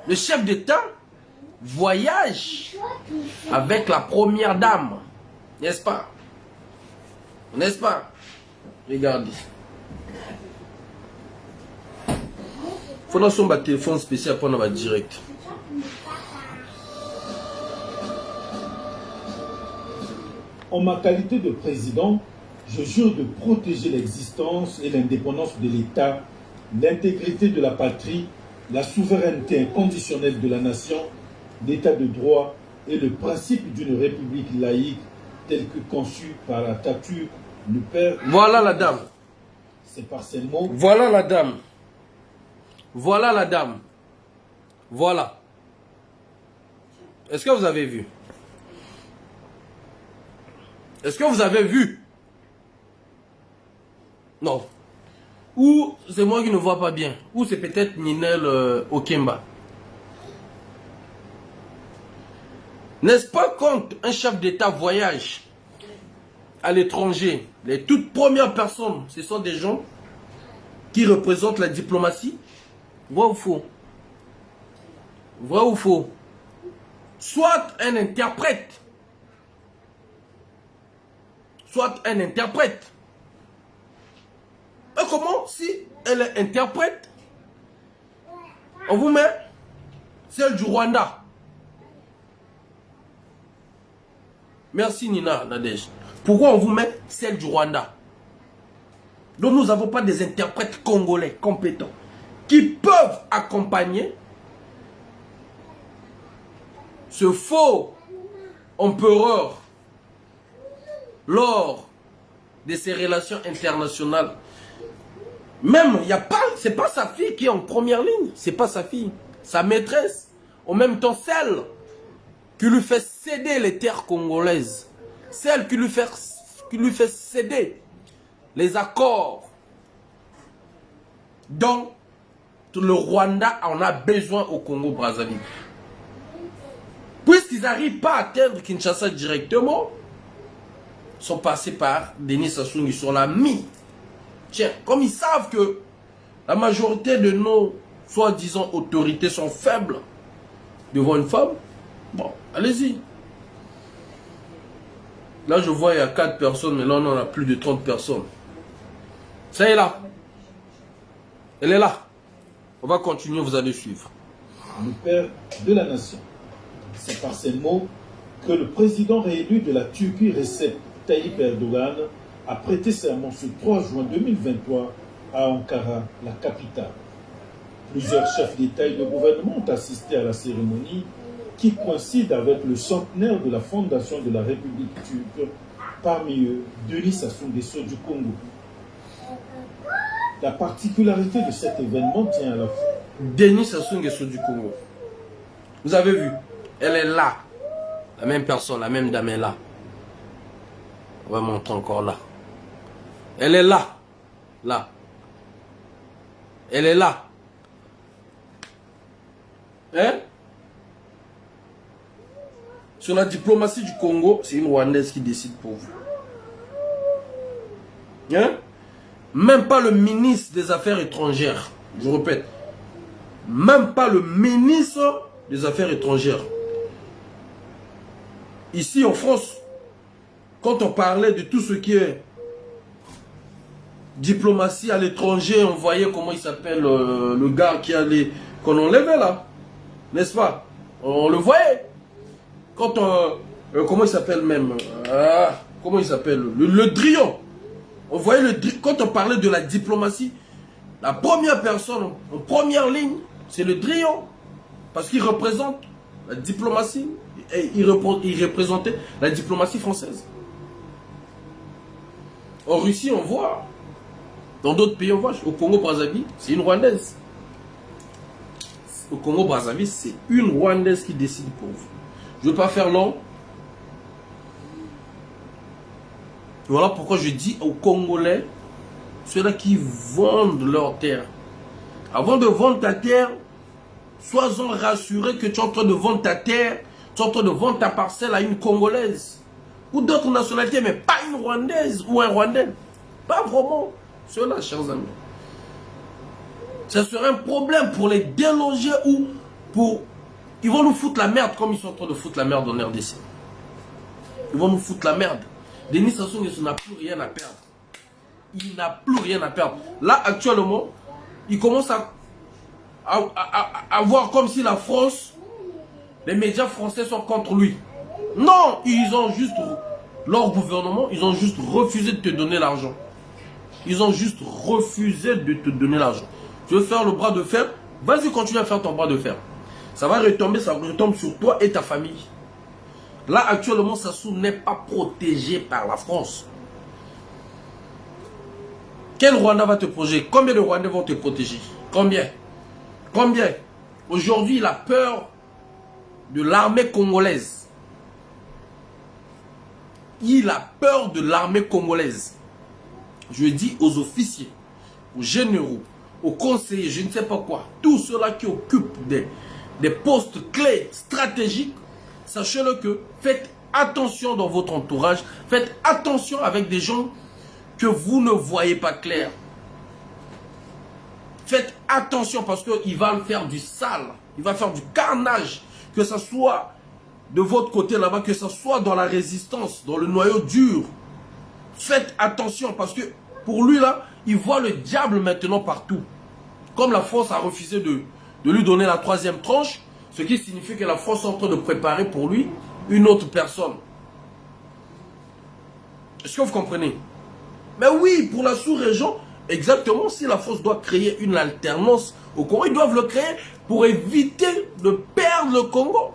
Le chef d'État voyage avec la première dame, n'est-ce pas? N'est-ce pas? Regardez. Faudra son téléphone spécial pour notre direct. En ma qualité de président, je jure de protéger l'existence et l'indépendance de l'État, l'intégrité de la patrie, la souveraineté inconditionnelle de la nation, l'État de droit et le principe d'une république laïque tel que conçu par Atatürk, le père. Voilà la dame. C'est par ces mots. Voilà la dame. Voilà la dame. Voilà. Est-ce que vous avez vu? Est-ce que vous avez vu? Non. Ou c'est moi qui ne vois pas bien. Ou c'est peut-être Ninel Okemba. N'est-ce pas quand un chef d'État voyage à l'étranger, les toutes premières personnes, ce sont des gens qui représentent la diplomatie? Vrai ou faux? Vrai ou faux? Soit un interprète. Soit un interprète. Et comment si elle est interprète, on vous met celle du Rwanda? Merci Nina Nadège. Pourquoi on vous met celle du Rwanda? Donc nous n'avons pas des interprètes congolais compétents qui peuvent accompagner ce faux empereur lors de ces relations internationales. Même, il n'y a pas, c'est pas sa fille qui est en première ligne, c'est pas sa fille, sa maîtresse, en même temps celle qui lui fait céder les terres congolaises, celle qui lui fait céder les accords dont le Rwanda en a besoin au Congo-Brazzaville. Puisqu'ils n'arrivent pas à atteindre Kinshasa directement, ils sont passés par Denis Sassou Nguesso, l'a mis. Tiens, comme ils savent que la majorité de nos soi-disant autorités sont faibles devant une femme, bon, allez-y. Là, je vois, il y a 4 personnes, mais là, on en a plus de 30 personnes. Ça est là. Elle est là. On va continuer, vous allez suivre. Le père de la nation. C'est par ces mots que le président réélu de la Turquie, Recep Tayyip Erdogan, a prêté serment ce 3 juin 2023 à Ankara, la capitale. Plusieurs chefs d'État et de gouvernement ont assisté à la cérémonie qui coïncide avec le centenaire de la fondation de la République turque, parmi eux Denis Sassou Nguesso du Congo. La particularité de cet événement tient à la fois. Denis Sassou Nguesso du Congo. Vous avez vu, elle est là. La même personne, la même dame est là. On va montrer encore là. Elle est là. Là. Elle est là. Hein? Sur la diplomatie du Congo, c'est une Rwandaise qui décide pour vous. Hein? Même pas le ministre des Affaires étrangères. Je répète. Même pas le ministre des Affaires étrangères. Ici en France, quand on parlait de tout ce qui est diplomatie à l'étranger, on voyait comment il s'appelle le gars qui allait, qu'on enlevait là. N'est-ce pas? On le voyait. Quand comment il s'appelle même comment il s'appelle le Drian. On voyait quand on parlait de la diplomatie, la première personne en première ligne, c'est le Drian. Parce qu'il représente la diplomatie. Et il représentait la diplomatie française. En Russie, on voit. Dans d'autres pays, on voit. Au Congo-Brazzaville, c'est une Rwandaise. Au Congo-Brazzaville, c'est une Rwandaise qui décide pour vous. Je ne veux pas faire long. Voilà pourquoi je dis aux Congolais, ceux-là qui vendent leur terre, avant de vendre ta terre, sois-en rassuré que tu es en train de vendre ta terre, tu es en train de vendre ta parcelle à une Congolaise ou d'autres nationalités, mais pas une Rwandaise ou un Rwandais. Pas vraiment. Ceux-là, chers amis. Ça serait un problème pour les déloger ou pour... Ils vont nous foutre la merde comme ils sont en train de foutre la merde en RDC. Ils vont nous foutre la merde. Denis Sassou Nguesso n'a plus rien à perdre. Il n'a plus rien à perdre. Là, actuellement, il commence à voir comme si la France, les médias français sont contre lui. Non, ils ont juste, leur gouvernement, ils ont juste refusé de te donner l'argent. Ils ont juste refusé de te donner l'argent. Tu veux faire le bras de fer? Vas-y, continue à faire ton bras de fer. Ça va retomber, ça retombe sur toi et ta famille. Là, actuellement, Sassou n'est pas protégé par la France. Quel Rwanda va te protéger? Combien de Rwandais vont te protéger? Combien? Combien? Aujourd'hui, il a peur de l'armée congolaise. Il a peur de l'armée congolaise. Je dis aux officiers, aux généraux, aux conseillers, je ne sais pas quoi, tous ceux-là qui occupent des postes clés, stratégiques, sachez-le que faites attention dans votre entourage, faites attention avec des gens que vous ne voyez pas clair. Faites attention parce qu'il va faire du sale, il va faire du carnage, que ce soit de votre côté là-bas, que ce soit dans la résistance, dans le noyau dur. Faites attention parce que pour lui là, il voit le diable maintenant partout. Comme la France a refusé de lui donner la 3e tranche, ce qui signifie que la France est en train de préparer pour lui une autre personne. Est-ce que vous comprenez? Mais oui, pour la sous-région, exactement, si la France doit créer une alternance au Congo, ils doivent le créer pour éviter de perdre le Congo.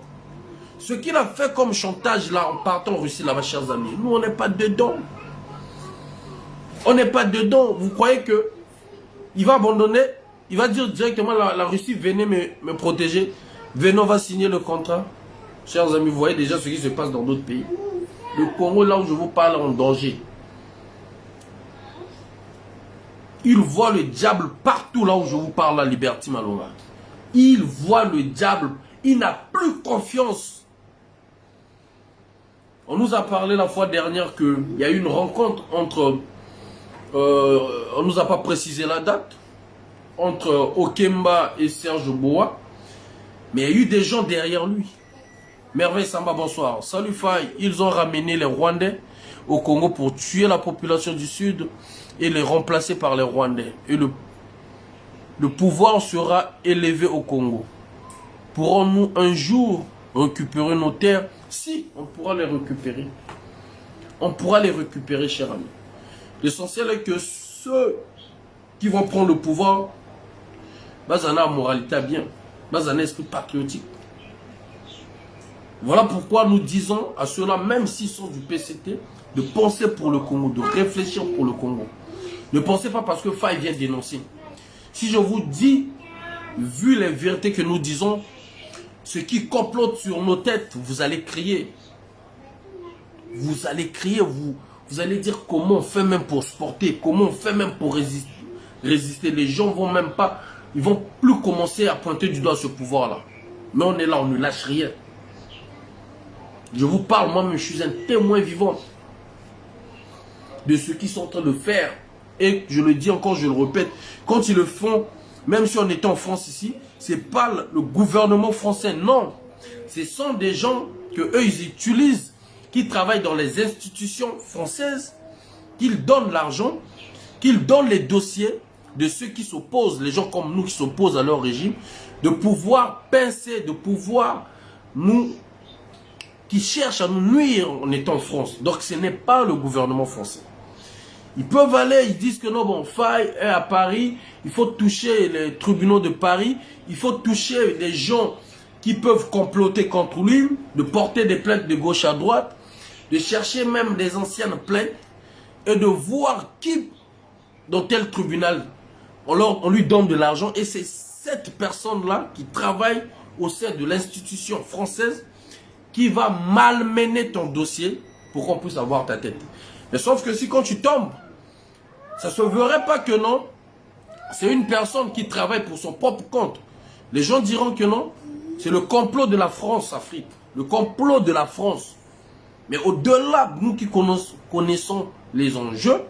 Ce qu'il a fait comme chantage là en partant en Russie là-bas, chers amis, nous on n'est pas dedans. On n'est pas dedans. Vous croyez que il va abandonner? Il va dire directement la Russie, venez me protéger. Venez, on va signer le contrat. Chers amis, vous voyez déjà ce qui se passe dans d'autres pays. Le Congo, là où je vous parle, est en danger. Il voit le diable partout là où je vous parle, la Liberty Malonga. Il voit le diable. Il n'a plus confiance. On nous a parlé la fois dernière qu'il y a eu une rencontre entre... on ne nous a pas précisé la date. Entre Okemba et Serge Boa. Mais il y a eu des gens derrière lui. Merveille Samba, bonsoir. Salut Faye. Ils ont ramené les Rwandais au Congo pour tuer la population du Sud et les remplacer par les Rwandais. Et le pouvoir sera élevé au Congo. Pourrons-nous un jour récupérer nos terres? Si, on pourra les récupérer. On pourra les récupérer, chers amis. L'essentiel est que ceux qui vont prendre le pouvoir, ils ont la moralité bien, ils ont un esprit patriotique. Voilà pourquoi nous disons à ceux-là, même s'ils sont du PCT, de penser pour le Congo, de réfléchir pour le Congo. Ne pensez pas parce que Faye vient dénoncer. Si je vous dis, vu les vérités que nous disons, ce qui complote sur nos têtes, vous allez crier. Vous allez crier, vous allez dire comment on fait même pour se porter, comment on fait même pour résister. Les gens vont même pas, ils vont plus commencer à pointer du doigt ce pouvoir-là. Mais on est là, on ne lâche rien. Je vous parle, moi-même, je suis un témoin vivant de ce qu'ils sont en train de faire. Et je le dis encore, je le répète, quand ils le font, même si on était en France ici, ce n'est pas le gouvernement français, non. Ce sont des gens que eux ils utilisent, qui travaillent dans les institutions françaises, qu'ils donnent l'argent, qu'ils donnent les dossiers de ceux qui s'opposent, les gens comme nous qui s'opposent à leur régime, de pouvoir pincer, de pouvoir nous... qui cherchent à nous nuire en étant en France. Donc ce n'est pas le gouvernement français. Ils peuvent aller, ils disent que non, bon, Faye est à Paris, il faut toucher les tribunaux de Paris, il faut toucher les gens qui peuvent comploter contre lui, de porter des plaintes de gauche à droite, de chercher même des anciennes plaintes et de voir qui, dans tel tribunal, on lui donne de l'argent et c'est cette personne-là qui travaille au sein de l'institution française qui va malmener ton dossier pour qu'on puisse avoir ta tête. Mais sauf que si quand tu tombes, ça ne se verrait pas que non, c'est une personne qui travaille pour son propre compte. Les gens diront que non, c'est le complot de la France-Afrique. Le complot de la France. Mais au-delà, nous qui connaissons les enjeux,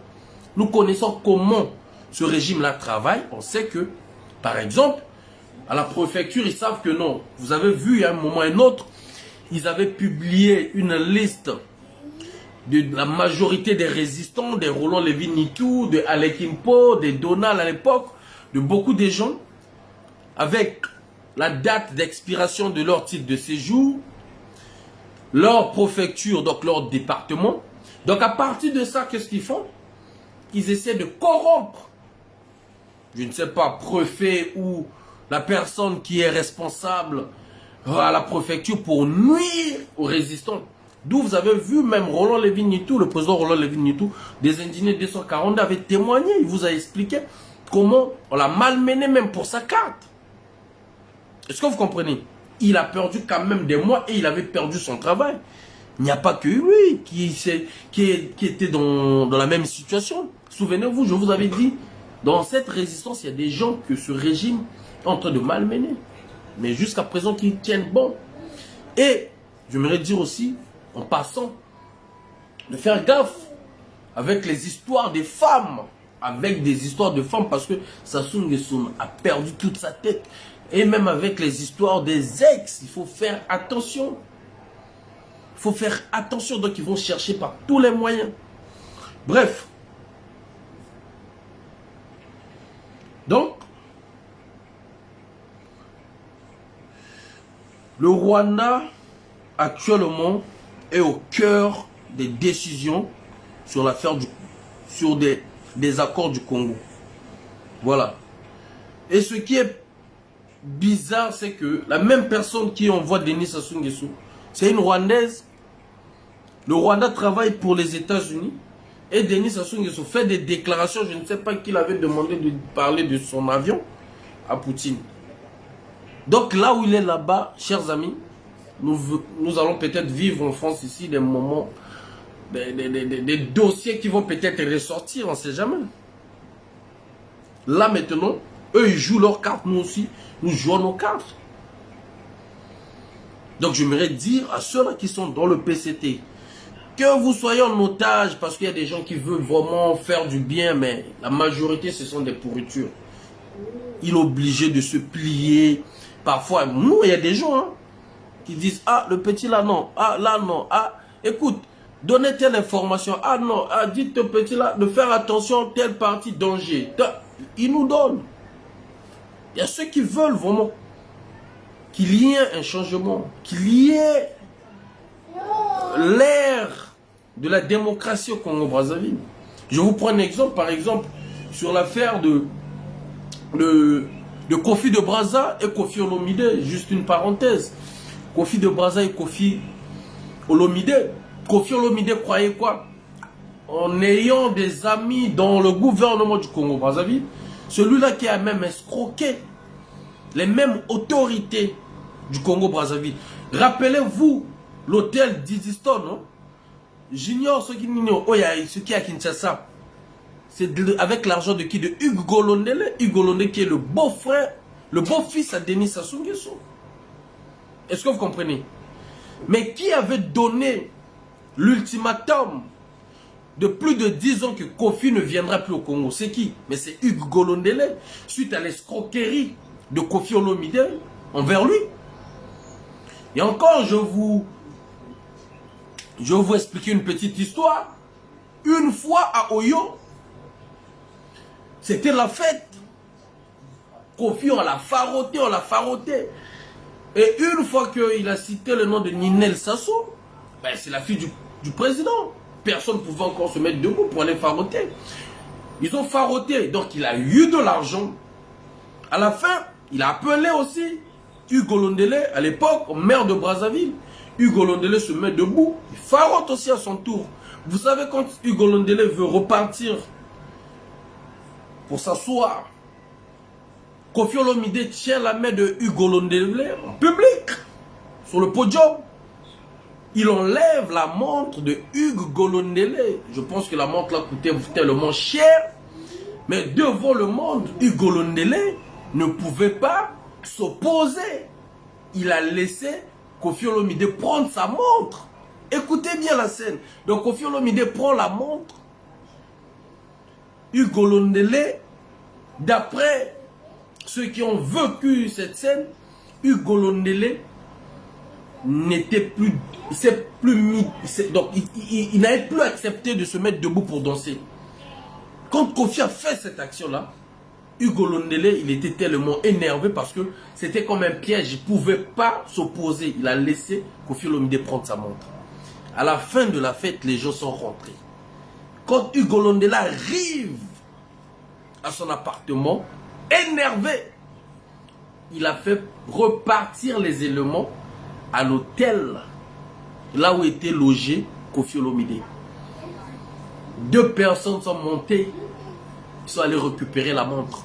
nous connaissons comment ce régime-là travaille. On sait que, par exemple, à la préfecture, ils savent que non. Vous avez vu à un moment ou à un autre, ils avaient publié une liste de la majorité des résistants, des Roland Lévy-Nitou, de Alec Impo, des Donald à l'époque, de beaucoup de gens, avec la date d'expiration de leur titre de séjour, leur préfecture, donc leur département. Donc à partir de ça, qu'est-ce qu'ils font? Ils essaient de corrompre, je ne sais pas, préfet ou la personne qui est responsable à la préfecture pour nuire aux résistants. D'où vous avez vu même Roland Lévy-Nitou, le président Roland Lévy-Nitou, des indignés 240 avait témoigné, il vous a expliqué comment on l'a malmené même pour sa carte. Est-ce que vous comprenez? Il a perdu quand même des mois et il avait perdu son travail. Il n'y a pas que lui qui était dans la même situation. Souvenez-vous, je vous avais dit, dans cette résistance, il y a des gens que ce régime est en train de malmener. Mais jusqu'à présent, qu'ils tiennent bon. Et j'aimerais dire aussi, en passant, de faire gaffe avec les histoires des femmes. Avec des histoires de femmes, parce que Sassou Nguesso a perdu toute sa tête. Et même avec les histoires des ex, il faut faire attention. Il faut faire attention, donc ils vont chercher par tous les moyens. Bref. Donc, le Rwanda, actuellement, est au cœur des décisions sur l'affaire sur des accords du Congo. Voilà. Et ce qui est bizarre, c'est que la même personne qui envoie Denis Sassou Nguesso, c'est une Rwandaise. Le Rwanda travaille pour les États-Unis. Et Denis Sassou Nguesso fait des déclarations. Je ne sais pas qui l'avait demandé de parler de son avion à Poutine. Donc là où il est là-bas, chers amis, nous allons peut-être vivre en France ici des moments, des dossiers qui vont peut-être ressortir, on ne sait jamais. Là maintenant, eux ils jouent leurs cartes, nous aussi, nous jouons nos cartes. Donc j'aimerais dire à ceux-là qui sont dans le PCT, que vous soyez en otage, parce qu'il y a des gens qui veulent vraiment faire du bien, mais la majorité ce sont des pourritures. Il est obligé de se plier. Parfois, nous, il y a des gens hein, qui disent, ah, le petit là, non, ah, là, non, ah, écoute, donnez telle information, ah, non, ah, dites au petit là de faire attention, telle partie, danger. Il nous donne. Il y a ceux qui veulent vraiment qu'il y ait un changement, qu'il y ait l'ère de la démocratie au Congo-Brazzaville. Je vous prends un exemple, par exemple, sur l'affaire de Kofi de Brazza et Kofi Olomide, juste une parenthèse. Kofi de Brazza et Kofi Olomide. Kofi Olomide croyait quoi? En ayant des amis dans le gouvernement du Congo-Brazzaville, celui-là qui a même escroqué les mêmes autorités du Congo-Brazzaville. Rappelez-vous l'hôtel d'Iziston, non? J'ignore ce qui est à Kinshasa. C'est avec l'argent de qui? De Hugues Golondele. Hugues Golondele qui est le beau-frère, le beau-fils à Denis Sassou Nguesso. Est-ce que vous comprenez? Mais qui avait donné l'ultimatum de plus de 10 ans que Kofi ne viendra plus au Congo? C'est qui? Mais c'est Hugues Golondele, suite à l'escroquerie de Kofi Olomide envers lui. Et encore, je vous expliquer une petite histoire. Une fois à Oyo, c'était la fête. Kofi, on l'a faroté, on l'a faroté. Et une fois qu'il a cité le nom de Ninel Sassou, ben c'est la fille du président. Personne ne pouvait encore se mettre debout pour aller faroter. Ils ont faroté, donc il a eu de l'argent. À la fin, il a appelé aussi Hugues Golondele, à l'époque, maire de Brazzaville. Hugues Golondele se met debout, il farote aussi à son tour. Vous savez, quand Hugues Golondele veut repartir pour s'asseoir, Kofi Olomide tient la main de Hugues Golondele en public, sur le podium. il enlève la montre de Hugues Golondele. Je pense que la montre là coûtait tellement cher. Mais devant le monde, Hugues Golondele ne pouvait pas s'opposer. Il a laissé Koffi Olomide prendre sa montre. Écoutez bien la scène. Donc Koffi Olomide prend la montre. Hugues Golondele, d'après ceux qui ont vécu cette scène, Hugues Golondele n'était plus, donc il n'avait plus accepté de se mettre debout pour danser. Quand Koffi a fait cette action-là, Hugues Golondele, il était tellement énervé parce que c'était comme un piège. Il ne pouvait pas s'opposer. Il a laissé Koffi Olomide prendre sa montre. À la fin de la fête, les gens sont rentrés. Quand Hugues Golondele arrive à son appartement, énervé, il a fait repartir les éléments à l'hôtel, là où était logé Koffi Olomide. 2 personnes sont montées, ils sont allés récupérer la montre.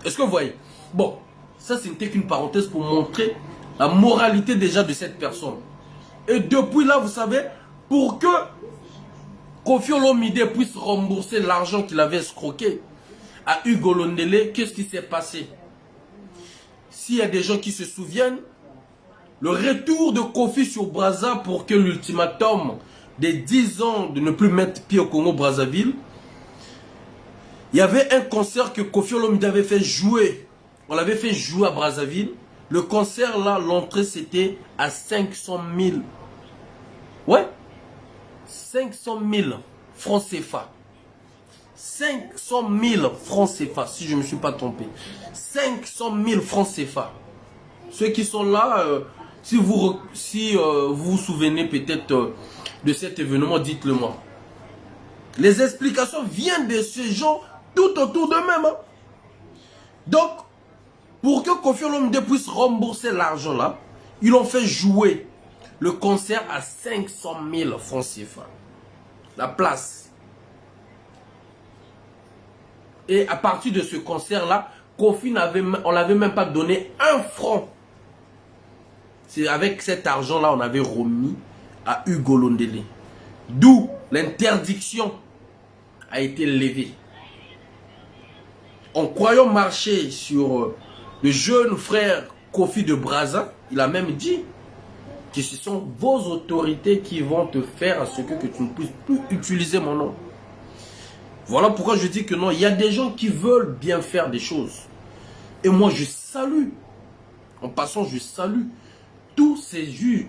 Est-ce que vous voyez? Bon, ça c'était qu'une parenthèse pour montrer la moralité déjà de cette personne. Et depuis là, vous savez, pour que Koffi Olomide puisse rembourser l'argent qu'il avait escroqué à Hugues Golondele, qu'est-ce qui s'est passé? S'il y a des gens qui se souviennent, le retour de Koffi sur Brazza pour que l'ultimatum des 10 ans de ne plus mettre pied au Congo-Brazzaville, il y avait un concert que Koffi Olomide avait fait jouer. On l'avait fait jouer à Brazzaville. Le concert là, l'entrée c'était à 500 000. Ouais, 500 000 francs CFA. 500 000 francs CFA, si je ne me suis pas trompé. 500 000 francs CFA. Ceux qui sont là, si vous vous souvenez peut-être de cet événement, dites-le moi. Les explications viennent de ces gens tout autour d'eux-mêmes. Hein. Donc, pour que Koffi Olomide puisse rembourser l'argent là, ils ont fait jouer le concert à 500 000 francs CFA. La place. Et à partir de ce concert-là, Koffi on n'avait même pas donné 1 franc. C'est avec cet argent-là, on avait remis à Hugues Golondele. D'où l'interdiction a été levée. En croyant marcher sur le jeune frère Koffi de Brazza, il a même dit que ce sont vos autorités qui vont te faire à ce que tu ne puisses plus utiliser mon nom. Voilà pourquoi je dis que non, il y a des gens qui veulent bien faire des choses. Et moi, je salue. En passant, je salue tous ces juges,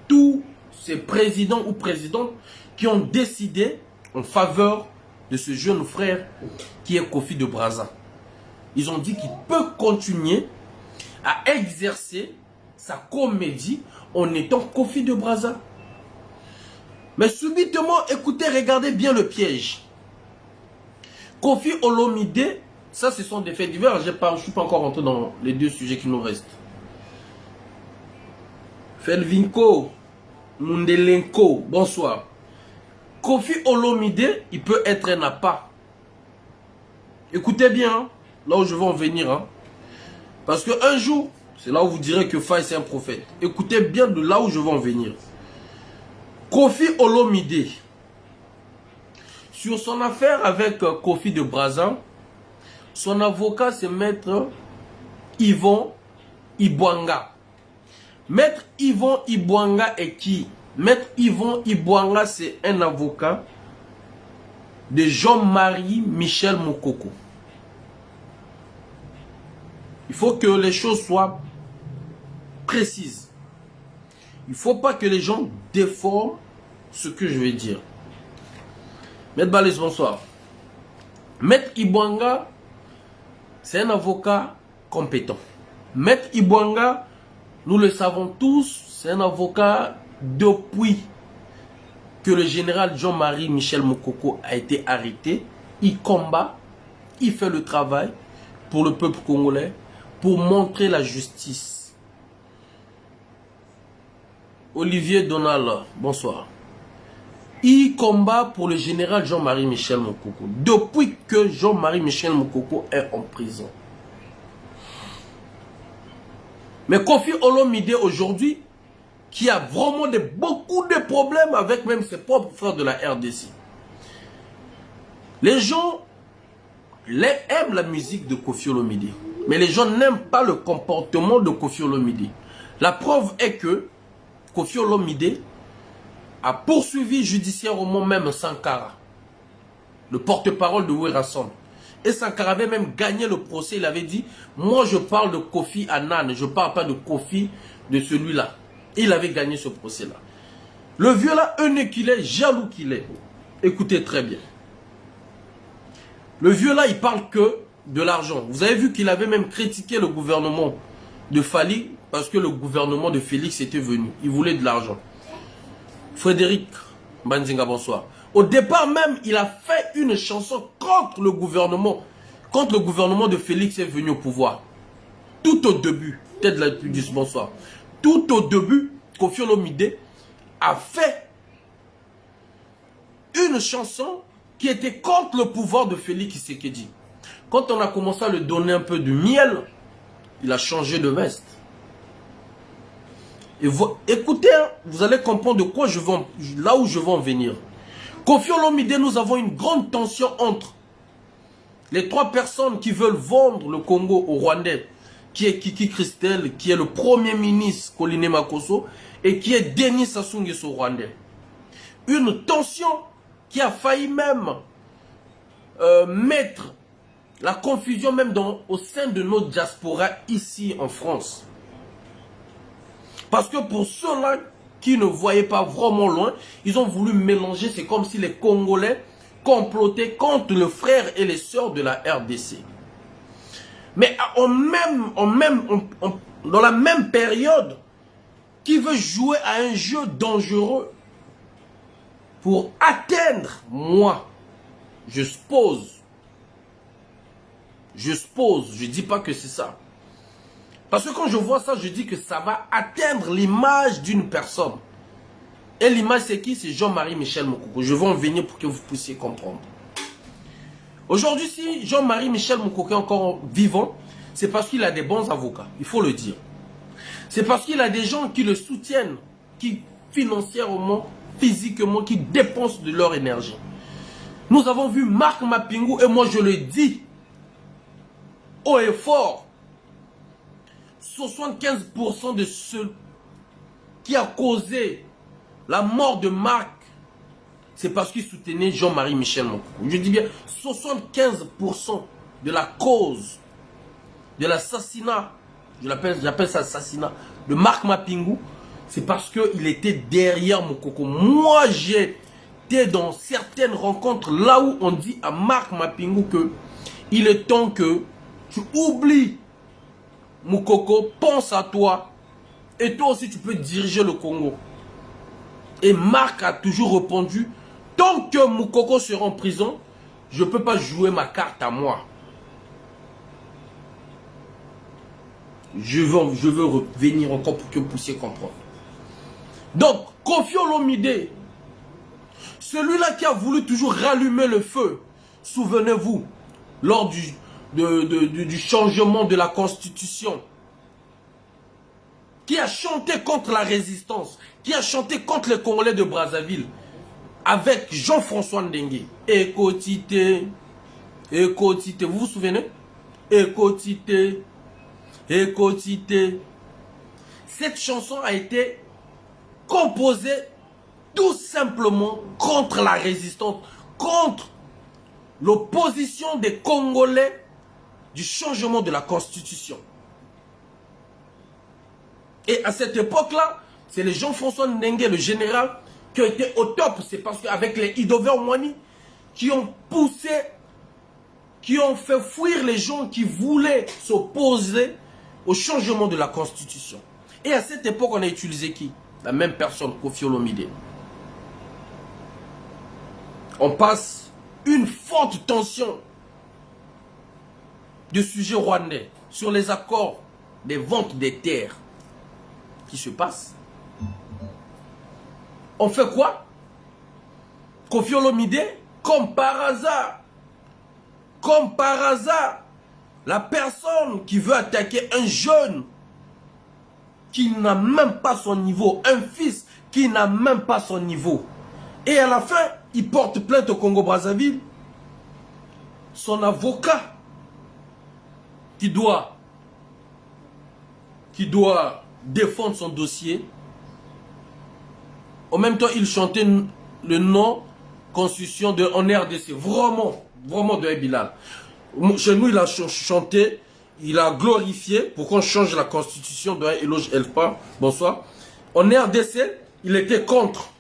tous ces présidents ou présidentes qui ont décidé en faveur de ce jeune frère qui est Koffi de Brazza. Ils ont dit qu'il peut continuer à exercer sa comédie en étant Koffi de Brazza. Mais subitement, écoutez, regardez bien le piège. Koffi Olomide, ça ce sont des faits divers, je ne suis pas encore rentré dans les 2 sujets qui nous restent. Felvinko, Mundelenko, bonsoir. Koffi Olomide, il peut être un appât. Écoutez bien, hein, là où je vais en venir. Hein. Parce qu'un jour, c'est là où vous direz que Faye c'est un prophète. Écoutez bien de là où je vais en venir. Koffi Olomide, sur son affaire avec Koffi de Brazza, son avocat c'est Maître Yvon Ibwanga. Maître Yvon Ibwanga est qui? Maître Yvon Ibwanga, c'est un avocat de Jean-Marie Michel Moukoko. Il faut que les choses soient précises. Il ne faut pas que les gens déforment ce que je vais dire. Maître Balès, bonsoir. Maître Ibwanga, c'est un avocat compétent. Maître Ibwanga, nous le savons tous, c'est un avocat depuis que le général Jean-Marie Michel Moukoko a été arrêté. Il combat, il fait le travail pour le peuple congolais, pour montrer la justice. Olivier Donald, bonsoir. Il combat pour le général Jean-Marie Michel Moukoko depuis que Jean-Marie Michel Moukoko est en prison. Mais Koffi Olomide aujourd'hui, qui a vraiment beaucoup de problèmes avec même ses propres frères de la RDC. Les gens aiment la musique de Koffi Olomide, mais les gens n'aiment pas le comportement de Koffi Olomide. La preuve est que Koffi Olomide a poursuivi judiciairement même Sankara, le porte-parole de Werason. Et Sankara avait même gagné le procès. Il avait dit, moi je parle de Kofi Annan, je ne parle pas de Kofi de celui-là. Il avait gagné ce procès-là. Le vieux là, eunuque qu'il est, jaloux qu'il est. Écoutez très bien. Le vieux là, il parle que de l'argent. Vous avez vu qu'il avait même critiqué le gouvernement de Fali parce que le gouvernement de Félix était venu. Il voulait de l'argent. Frédéric Banzinga, bonsoir. Au départ même, il a fait une chanson contre le gouvernement de Félix est venu au pouvoir. Tout au début, peut-être la plus douce, bonsoir. Tout au début, Koffi Olomide a fait une chanson qui était contre le pouvoir de Félix Tshisekedi. Quand on a commencé à lui donner un peu de miel, il a changé de veste. Et écoutez, hein, vous allez comprendre de quoi là où je veux en venir. Koffi Olomide, nous avons une grande tension entre les trois personnes qui veulent vendre le Congo au Rwandais, qui est Kiki Christel, qui est le premier ministre Koliné Makosso, et qui est Denis Sassou Nguesso Rwandais. Une tension qui a failli même mettre la confusion même au sein de notre diaspora ici en France. Parce que pour ceux-là qui ne voyaient pas vraiment loin, ils ont voulu mélanger. C'est comme si les Congolais complotaient contre le frère et les sœurs de la RDC. Mais dans la même période, qui veut jouer à un jeu dangereux pour atteindre, moi, je suppose, je ne dis pas que c'est ça. Parce que quand je vois ça, je dis que ça va atteindre l'image d'une personne. Et l'image, c'est qui? C'est Jean-Marie Michel Moukoko. Je vais en venir pour que vous puissiez comprendre. Aujourd'hui, si Jean-Marie Michel Moukoko est encore vivant, c'est parce qu'il a des bons avocats. Il faut le dire. C'est parce qu'il a des gens qui le soutiennent, qui financièrement, physiquement, qui dépensent de leur énergie. Nous avons vu Marc Mapingou, et moi je le dis haut et fort, 75% de ce qui a causé la mort de Marc, c'est parce qu'il soutenait Jean-Marie Michel Moukoko. Je dis bien 75% de la cause de l'assassinat, j'appelle ça assassinat, de Marc Mapingou, c'est parce qu'il était derrière Moukoko. Moi, j'étais dans certaines rencontres là où on dit à Marc Mapingou que il est temps que tu oublies Moukoko, pense à toi, et toi aussi tu peux diriger le Congo. Et Marc a toujours répondu, tant que Moukoko sera en prison, je ne peux pas jouer ma carte à moi. Je veux revenir encore pour que vous puissiez comprendre. Donc, Koffi Olomide, celui-là qui a voulu toujours rallumer le feu, souvenez-vous, lors du changement de la Constitution, qui a chanté contre la résistance, qui a chanté contre les Congolais de Brazzaville, avec Jean-François Ndengue. Écotité, écotité, vous vous souvenez? Écotité, écotité. Cette chanson a été composée tout simplement contre la résistance, contre l'opposition des Congolais du changement de la Constitution. Et à cette époque-là, c'est les Jean-François Ndengue, le général, qui ont été au top. C'est parce qu'avec les Idover Mwani, qui ont poussé, qui ont fait fuir les gens qui voulaient s'opposer au changement de la Constitution. Et à cette époque, on a utilisé qui? La même personne, Koffi Olomide. On passe une forte tension de sujets rwandais sur les accords des ventes des terres qui se passent. On fait quoi? Koffi Olomide, comme par hasard, la personne qui veut attaquer un jeune qui n'a même pas son niveau, un fils qui n'a même pas son niveau. Et à la fin, il porte plainte au Congo-Brazzaville. Son avocat qui doit défendre son dossier. En même temps, il chantait le nom constitution de en RDC. Vraiment de Bilal. Chez nous, il a chanté, il a glorifié pour qu'on change la constitution de Eloge Elfa. Bonsoir. En RDC, il était contre.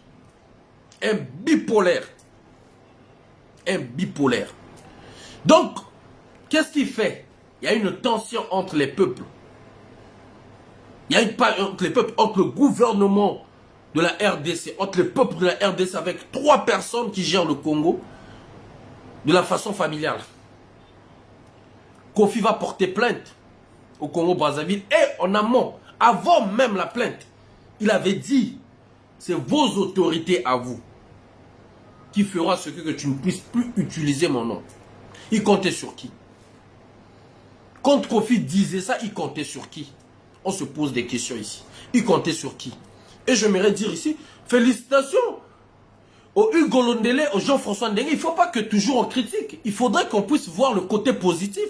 Un bipolaire. Un bipolaire. Donc, qu'est-ce qu'il fait? Il y a une tension entre les peuples. Il y a une entre les peuples, entre le gouvernement de la RDC, entre le peuple de la RDC avec 3 personnes qui gèrent le Congo de la façon familiale. Kofi va porter plainte au Congo-Brazzaville et en amont, avant même la plainte, il avait dit, c'est vos autorités à vous qui fera ce que tu ne puisses plus utiliser mon nom. Il comptait sur qui? Quand Kofi disait ça, il comptait sur qui? On se pose des questions ici. Il comptait sur qui? Et j'aimerais dire ici, félicitations au Hugo Londele, au Jean-François Ndengue. Il ne faut pas que toujours on critique. Il faudrait qu'on puisse voir le côté positif.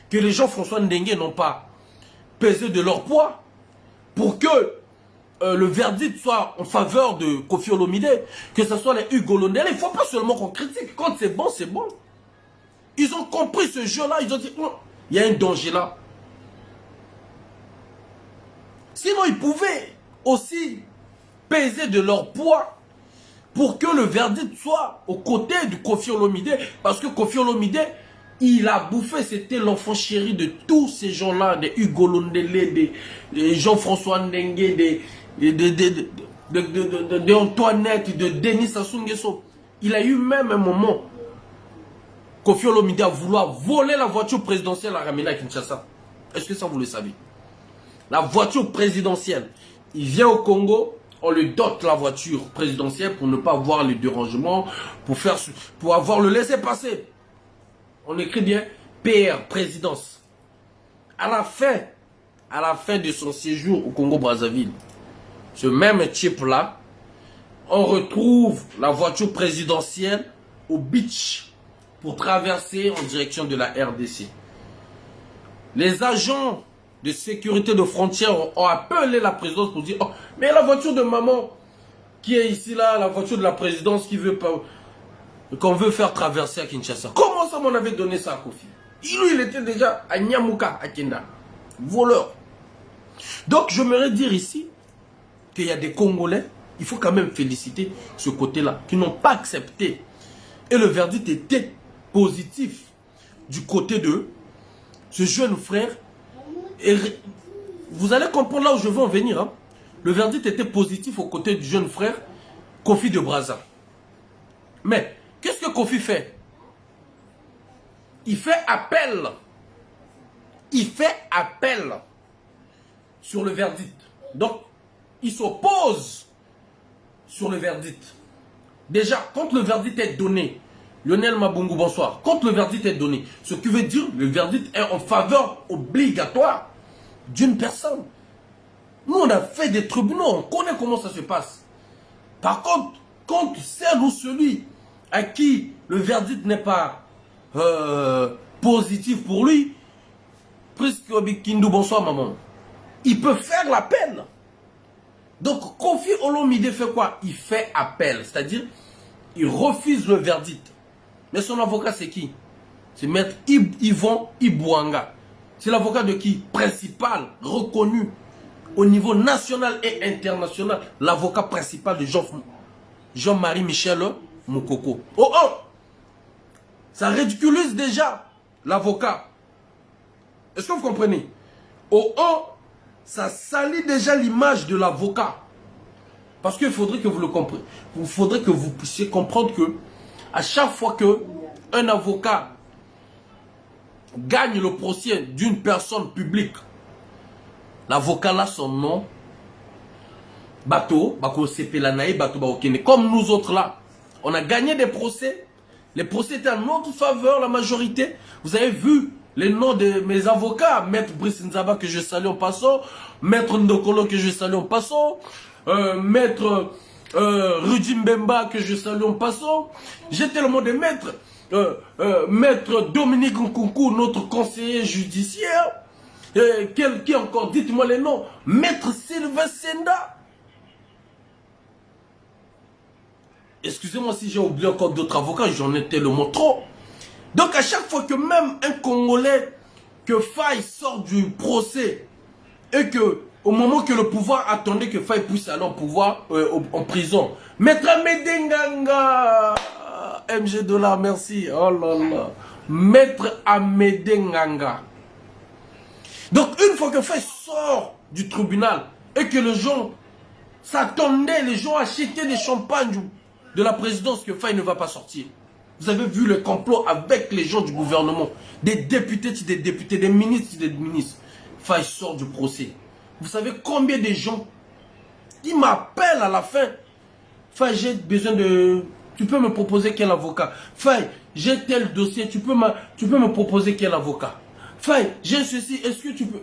Que les Jean-François Ndengue n'ont pas pesé de leur poids pour que le verdict soit en faveur de Kofi Olomide. Que ce soit les Hugo Londele. Il ne faut pas seulement qu'on critique. Quand c'est bon, c'est bon. Ils ont compris ce jeu-là. Ils ont dit, il y a un danger là. Sinon, ils pouvaient aussi peser de leur poids pour que le verdict soit aux côtés de Kofi Olomide. Parce que Kofi Olomide, il a bouffé, c'était l'enfant chéri de tous ces gens-là, des Hugo Londele, des Jean-François Ndengue, de Antoinette, de Denis Sassou Nguesso. Il a eu même un moment, Kofi Olomide a voulu voler la voiture présidentielle à Ramena Kinshasa. Est-ce que ça vous le savez? La voiture présidentielle. Il vient au Congo, on lui dote la voiture présidentielle pour ne pas avoir les dérangements, pour avoir le laisser-passer. On écrit bien PR, présidence. À la fin de son séjour au Congo-Brazzaville, ce même type-là, on retrouve la voiture présidentielle au beach pour traverser en direction de la RDC. Les agents de sécurité de frontières ont appelé la présidence pour dire « Oh, mais la voiture de maman qui est ici, là, la voiture de la présidence qui veut pas... qu'on veut faire traverser à Kinshasa. » Comment ça m'en avait donné ça à Kofi? Lui, il était déjà à Nyamuka, à Kenda. Voleur. Donc, j'aimerais dire ici qu'il y a des Congolais, il faut quand même féliciter ce côté-là, qui n'ont pas accepté. Et le verdict était positif du côté de ce jeune frère. Et vous allez comprendre là où je veux en venir. Hein. Le verdict était positif aux côtés du jeune frère Kofi de Brazza. Mais qu'est-ce que Kofi fait? Il fait appel. Il fait appel sur le verdict. Donc, il s'oppose sur le verdict. Déjà, quand le verdict est donné, Lionel Mabungu, bonsoir. Quand le verdict est donné, ce qui veut dire le verdict est en faveur obligatoire d'une personne. Nous, on a fait des tribunaux, on connaît comment ça se passe. Par contre, quand celle ou celui à qui le verdict n'est pas positif pour lui, presque Kindu, bonsoir maman, il peut faire l'appel. Donc, Kofi Olomide fait quoi? Il fait appel, c'est-à-dire, il refuse le verdict. Mais son avocat, c'est qui? C'est maître Yvon Ibouanga. C'est l'avocat de qui? Principal, reconnu au niveau national et international. L'avocat principal de Jean-Marie Michel Moukoko. Oh oh! Ça ridiculise déjà l'avocat. Est-ce que vous comprenez? Oh oh! Ça salit déjà l'image de l'avocat. Parce qu'il faudrait que vous le compreniez. Il faudrait que vous puissiez comprendre que à chaque fois que un avocat gagne le procès d'une personne publique, l'avocat là, son nom, Bato, Bako Sepelanaï, Bato Baokene, comme nous autres là, on a gagné des procès. Les procès étaient en notre faveur, la majorité. Vous avez vu les noms de mes avocats, Maître Brice Nzaba que je salue en passant, Maître Ndokolo que je salue en passant, Maître Rudi Mbemba que je salue en passant. J'ai tellement de maîtres. Maître Dominique Nkunku, notre conseiller judiciaire. Qui encore? Dites-moi les noms. Maître Sylvain Senda. Excusez-moi si j'ai oublié encore d'autres avocats, j'en étais le mot trop. Donc à chaque fois que même un Congolais, que Faye sort du procès, et que au moment que le pouvoir attendait que Faye puisse aller en pouvoir, en prison, Maître Amedenganga, MG Dollar, merci, oh là là, Maître Amedenganga. Donc une fois que Faye sort du tribunal, et que les gens s'attendaient, les gens achetaient des champagnes de la présidence que Faye ne va pas sortir. Vous avez vu le complot avec les gens du gouvernement, des députés, des ministres, des ministres. Faye sort du procès. Vous savez combien de gens qui m'appellent à la fin? Faye, j'ai besoin de... Tu peux me proposer quel avocat? Faye, j'ai tel dossier, tu peux me proposer quel avocat? Faye, j'ai ceci, est-ce que tu peux...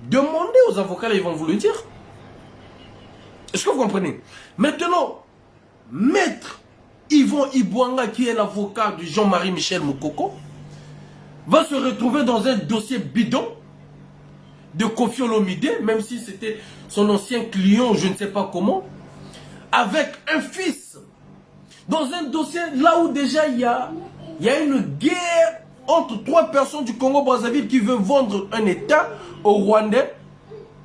Demandez aux avocats, là, ils vont vous le dire. Est-ce que vous comprenez? Maintenant, Maître Yvon Ibouanga, qui est l'avocat de Jean-Marie Michel Moukoko, va se retrouver dans un dossier bidon de Koffi Olomide, même si c'était son ancien client, je ne sais pas comment, avec un fils, dans un dossier là où déjà il y a une guerre entre trois personnes du Congo-Brazzaville qui veulent vendre un État au Rwandais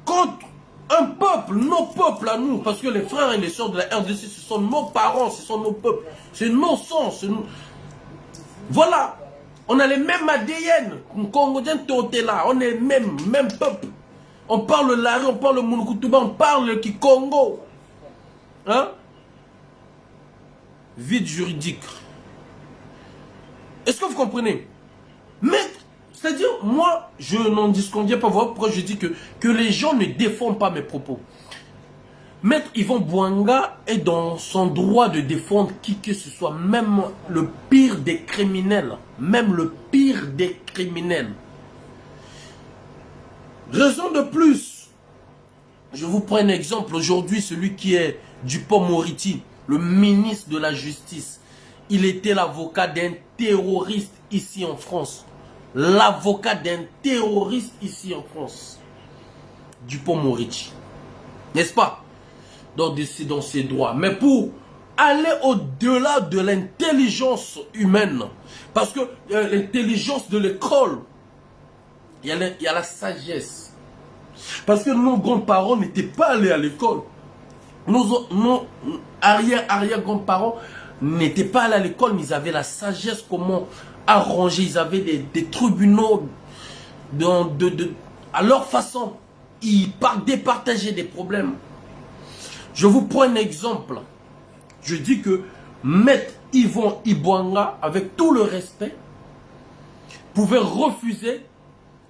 contre un peuple, nos peuples à nous, parce que les frères et les sœurs de la RDC, ce sont nos parents, ce sont nos peuples, c'est nos sangs. Voilà, on a les mêmes ADN, Congolais là, on est même peuple. On parle le Lari, on parle le Mounoukoutuba, on parle le Kikongo. Hein? Vide juridique. Est-ce que vous comprenez? Mais, c'est-à-dire, moi, je n'en disconviens pas. Voilà pourquoi je dis que les gens ne défendent pas mes propos. Maître Yvon Bouanga est dans son droit de défendre qui que ce soit, même le pire des criminels. Même le pire des criminels. Raison de plus. Je vous prends un exemple. Aujourd'hui, celui qui est Dupond-Moretti, le ministre de la Justice, il était l'avocat d'un terroriste ici en France. L'avocat d'un terroriste ici en France. Dupond-Moretti. N'est-ce pas? Donc c'est dans ses droits. Mais pour aller au-delà de l'intelligence humaine, parce que l'intelligence de l'école, il y a la sagesse. Parce que nos grands-parents n'étaient pas allés à l'école. Nos arrière-grands-parents n'étaient pas allés à l'école, mais ils avaient la sagesse, comment arranger. Ils avaient des tribunaux à leur façon. Ils départageaient des problèmes. Je vous prends un exemple. Je dis que Maître Yvon Ibouanga, avec tout le respect, pouvait refuser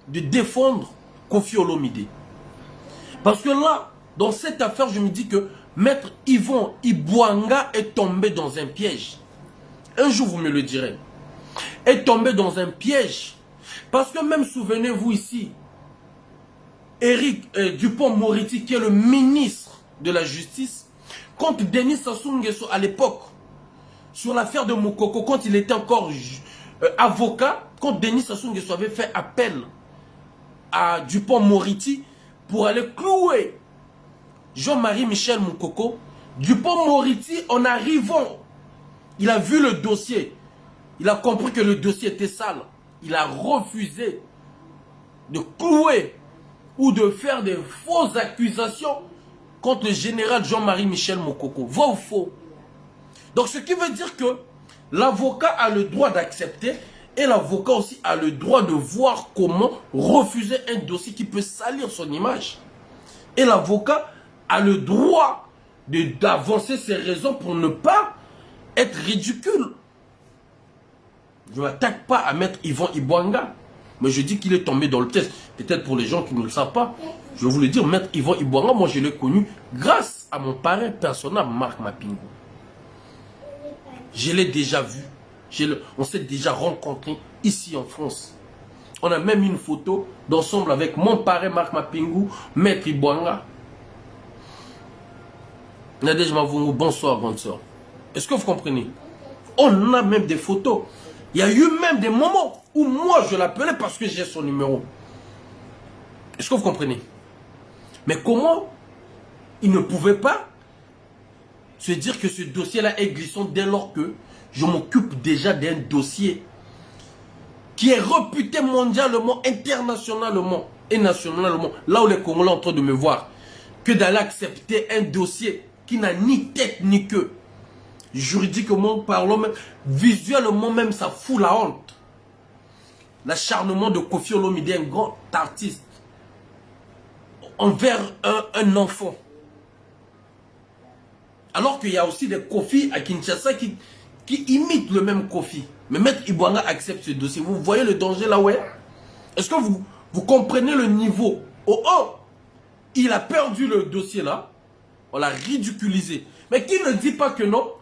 de défendre Koffi Olomide. Parce que là, dans cette affaire, je me dis que Maître Yvon Ibouanga est tombé dans un piège. Un jour, vous me le direz. Est tombé dans un piège. Parce que même, souvenez-vous ici, Éric Dupond-Moretti, qui est le ministre de la Justice, contre Denis Sassou Nguesso à l'époque, sur l'affaire de Moukoko, quand il était encore avocat, quand Denis Sassou Nguesso avait fait appel à Dupond-Moretti pour aller clouer Jean-Marie Michel Moukoko, Dupond-Moretti, en arrivant, il a vu le dossier, il a compris que le dossier était sale, il a refusé de clouer ou de faire des fausses accusations contre le général Jean-Marie Michel Moukoko. Vrai ou faux? Donc ce qui veut dire que l'avocat a le droit d'accepter et l'avocat aussi a le droit de voir comment refuser un dossier qui peut salir son image. Et l'avocat a le droit d'avancer ses raisons pour ne pas être ridicule. Je ne m'attaque pas à Maître Yvon Ibouanga, mais je dis qu'il est tombé dans le piège. Peut-être pour les gens qui ne le savent pas, je vais vous le dire, Maître Yvon Ibouanga, moi je l'ai connu grâce à mon parrain personnel, Marc Mapingo. Je l'ai déjà vu. On s'est déjà rencontrés ici en France. On a même une photo d'ensemble avec mon parrain Marc Mapingu, Maître Ibwanga. Nadège Mavungu, bonsoir, grande soeur. Est-ce que vous comprenez? On a même des photos. Il y a eu même des moments où moi je l'appelais parce que j'ai son numéro. Est-ce que vous comprenez? Mais comment il ne pouvait pas se dire que ce dossier-là est glissant dès lors que je m'occupe déjà d'un dossier qui est réputé mondialement, internationalement et nationalement, là où les Congolais sont en train de me voir, que d'aller accepter un dossier qui n'a ni tête ni queue. Juridiquement parlant, même, visuellement même, ça fout la honte. L'acharnement de Koffi Olomide, un grand artiste, envers un enfant. Alors qu'il y a aussi des Koffi à Kinshasa qui imitent le même Koffi. Mais Maître Ibwanga accepte ce dossier. Vous voyez le danger là où est? Est-ce que vous comprenez le niveau? Oh oh, il a perdu le dossier là. On l'a ridiculisé. Mais qui ne dit pas que non?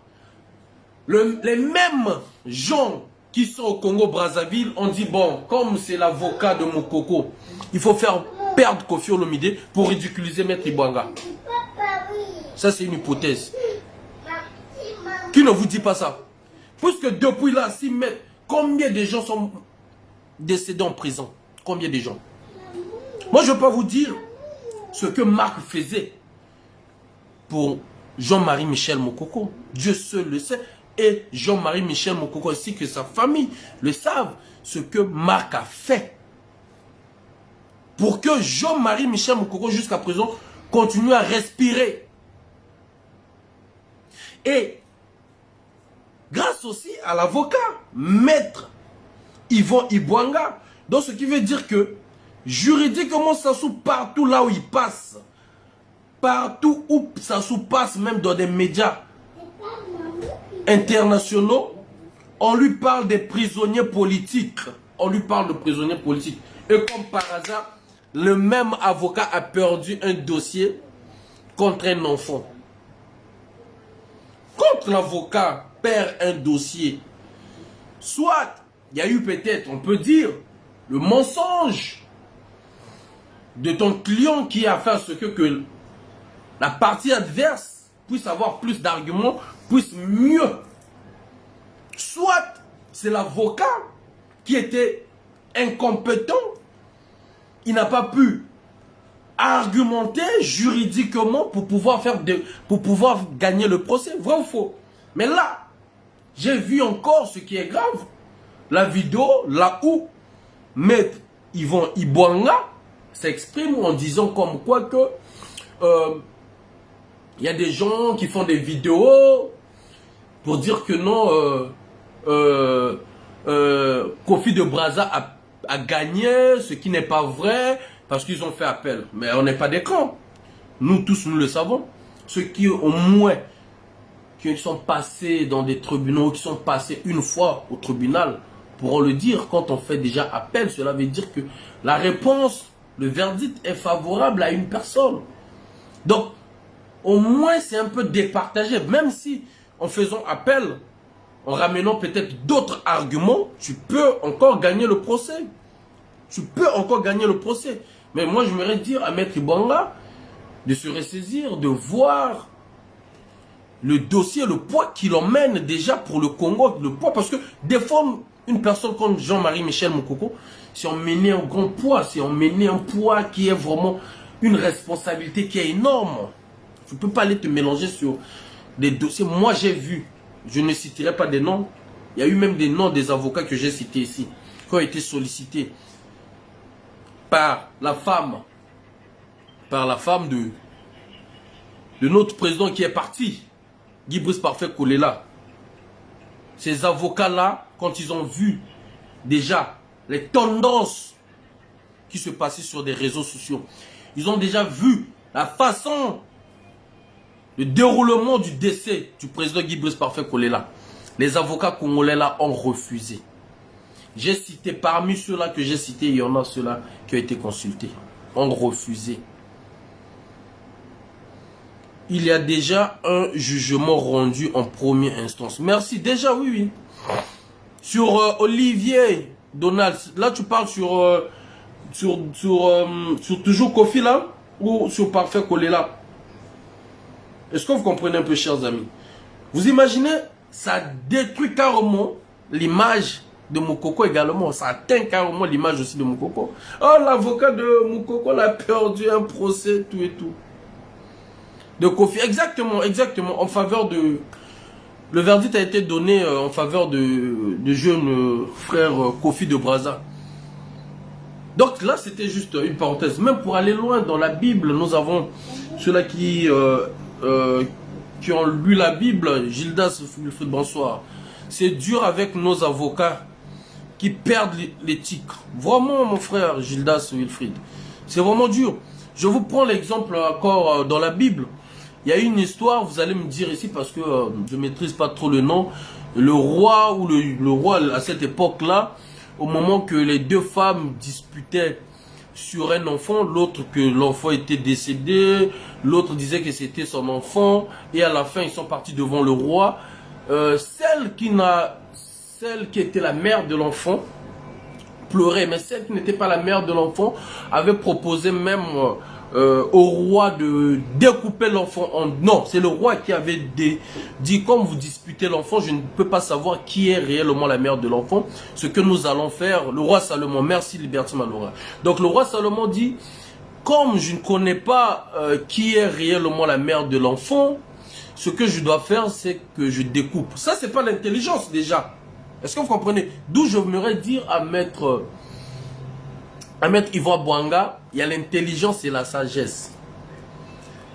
Les mêmes gens qui sont au Congo-Brazzaville ont dit, bon, comme c'est l'avocat de Mokoko, il faut faire perdre Koffi Olomide pour ridiculiser Maître Ibwanga. Ça, c'est une hypothèse. Qui ne vous dit pas ça? Puisque depuis là, 6 mètres, combien de gens sont décédés en prison? Combien de gens? Moi, je ne vais pas vous dire ce que Marc faisait pour Jean-Marie Michel Mokoko. Dieu seul le sait. Et Jean-Marie Michel Mokoko ainsi que sa famille le savent. Ce que Marc a fait. Pour que Jean-Marie Michel Mokoko jusqu'à présent continue à respirer. Et grâce aussi à l'avocat, Maître Yvon Ibwanga. Donc ce qui veut dire que juridiquement Sassou partout là où il passe, partout où Sassou passe, même dans des médias internationaux, on lui parle des prisonniers politiques. On lui parle de prisonniers politiques. Et comme par hasard, le même avocat a perdu un dossier contre un enfant. Quand l'avocat perd un dossier, soit il y a eu peut-être, on peut dire, le mensonge de ton client qui a fait ce que la partie adverse puisse avoir plus d'arguments, puisse mieux. Soit c'est l'avocat qui était incompétent, il n'a pas pu argumenter juridiquement pour pouvoir gagner le procès, vrai ou faux? Mais là, j'ai vu encore ce qui est grave, la vidéo là où Maître Yvon Ibwanga s'exprime en disant comme quoi que il y a des gens qui font des vidéos pour dire que non, Koffi de Brazza a gagné, ce qui n'est pas vrai, parce qu'ils ont fait appel. Mais on n'est pas des cons. Nous tous, nous le savons. Ceux qui, au moins, qui sont passés dans des tribunaux, qui sont passés une fois au tribunal, pourront le dire. Quand on fait déjà appel, cela veut dire que la réponse, le verdict est favorable à une personne. Donc, au moins, c'est un peu départagé. Même si, en faisant appel, en ramenant peut-être d'autres arguments, tu peux encore gagner le procès. Tu peux encore gagner le procès. Mais moi, je voudrais dire à Maître Ibwanga de se ressaisir, de voir le dossier, le poids qu'il emmène déjà pour le Congo. Le poids, parce que défendre une personne comme Jean-Marie Michel Mokoko, c'est emmener un grand poids, c'est emmener un poids qui est vraiment une responsabilité qui est énorme. Tu ne peux pas aller te mélanger sur des dossiers. Moi, j'ai vu, je ne citerai pas des noms, il y a eu même des noms des avocats que j'ai cités ici, qui ont été sollicités par la femme de notre président qui est parti, Guy Brice Parfait Kolela. Ces avocats-là, quand ils ont vu déjà les tendances qui se passaient sur des réseaux sociaux, ils ont déjà vu la façon, le déroulement du décès du président Guy Brice Parfait Kolela. Les avocats congolais là ont refusé. J'ai cité, parmi ceux-là que j'ai cités, il y en a ceux-là qui ont été consultés, ont refusé. Il y a déjà un jugement rendu en première instance. Merci, déjà, oui, oui. Sur Olivier Donald, là tu parles sur toujours Kofi là, ou sur Parfait Kolela? Est-ce que vous comprenez un peu, chers amis? Vous imaginez, ça détruit carrément l'image de Moukoko également. Ça atteint carrément l'image aussi de Moukoko. Oh, l'avocat de Moukoko a perdu un procès, tout et tout. De Kofi, exactement, exactement, en faveur de... Le verdict a été donné en faveur de jeune frère Kofi de Brazza. Donc là, c'était juste une parenthèse. Même pour aller loin dans la Bible, nous avons ceux-là qui ont lu la Bible. Gildas Wilfried, bonsoir. C'est dur avec nos avocats qui perdent l'éthique. Vraiment, mon frère Gildas Wilfried. C'est vraiment dur. Je vous prends l'exemple encore dans la Bible. Il y a une histoire, vous allez me dire ici, parce que je ne maîtrise pas trop le nom. Le roi, ou le roi à cette époque-là, au moment que les deux femmes disputaient sur un enfant, l'autre que l'enfant était décédé, l'autre disait que c'était son enfant, et à la fin ils sont partis devant le roi. Celle qui était la mère de l'enfant pleurait, mais celle qui n'était pas la mère de l'enfant avait proposé même au roi de découper l'enfant en... Non, c'est le roi qui avait dit, comme vous disputez l'enfant, je ne peux pas savoir qui est réellement la mère de l'enfant. Ce que nous allons faire, le roi Salomon, merci Liberty Malora. Donc le roi Salomon dit, comme je ne connais pas qui est réellement la mère de l'enfant, ce que je dois faire, c'est que je découpe. Ça, c'est pas l'intelligence déjà. Est-ce que vous comprenez? D'où je voudrais dire à maître Yvan Bouanga, il y a l'intelligence et la sagesse.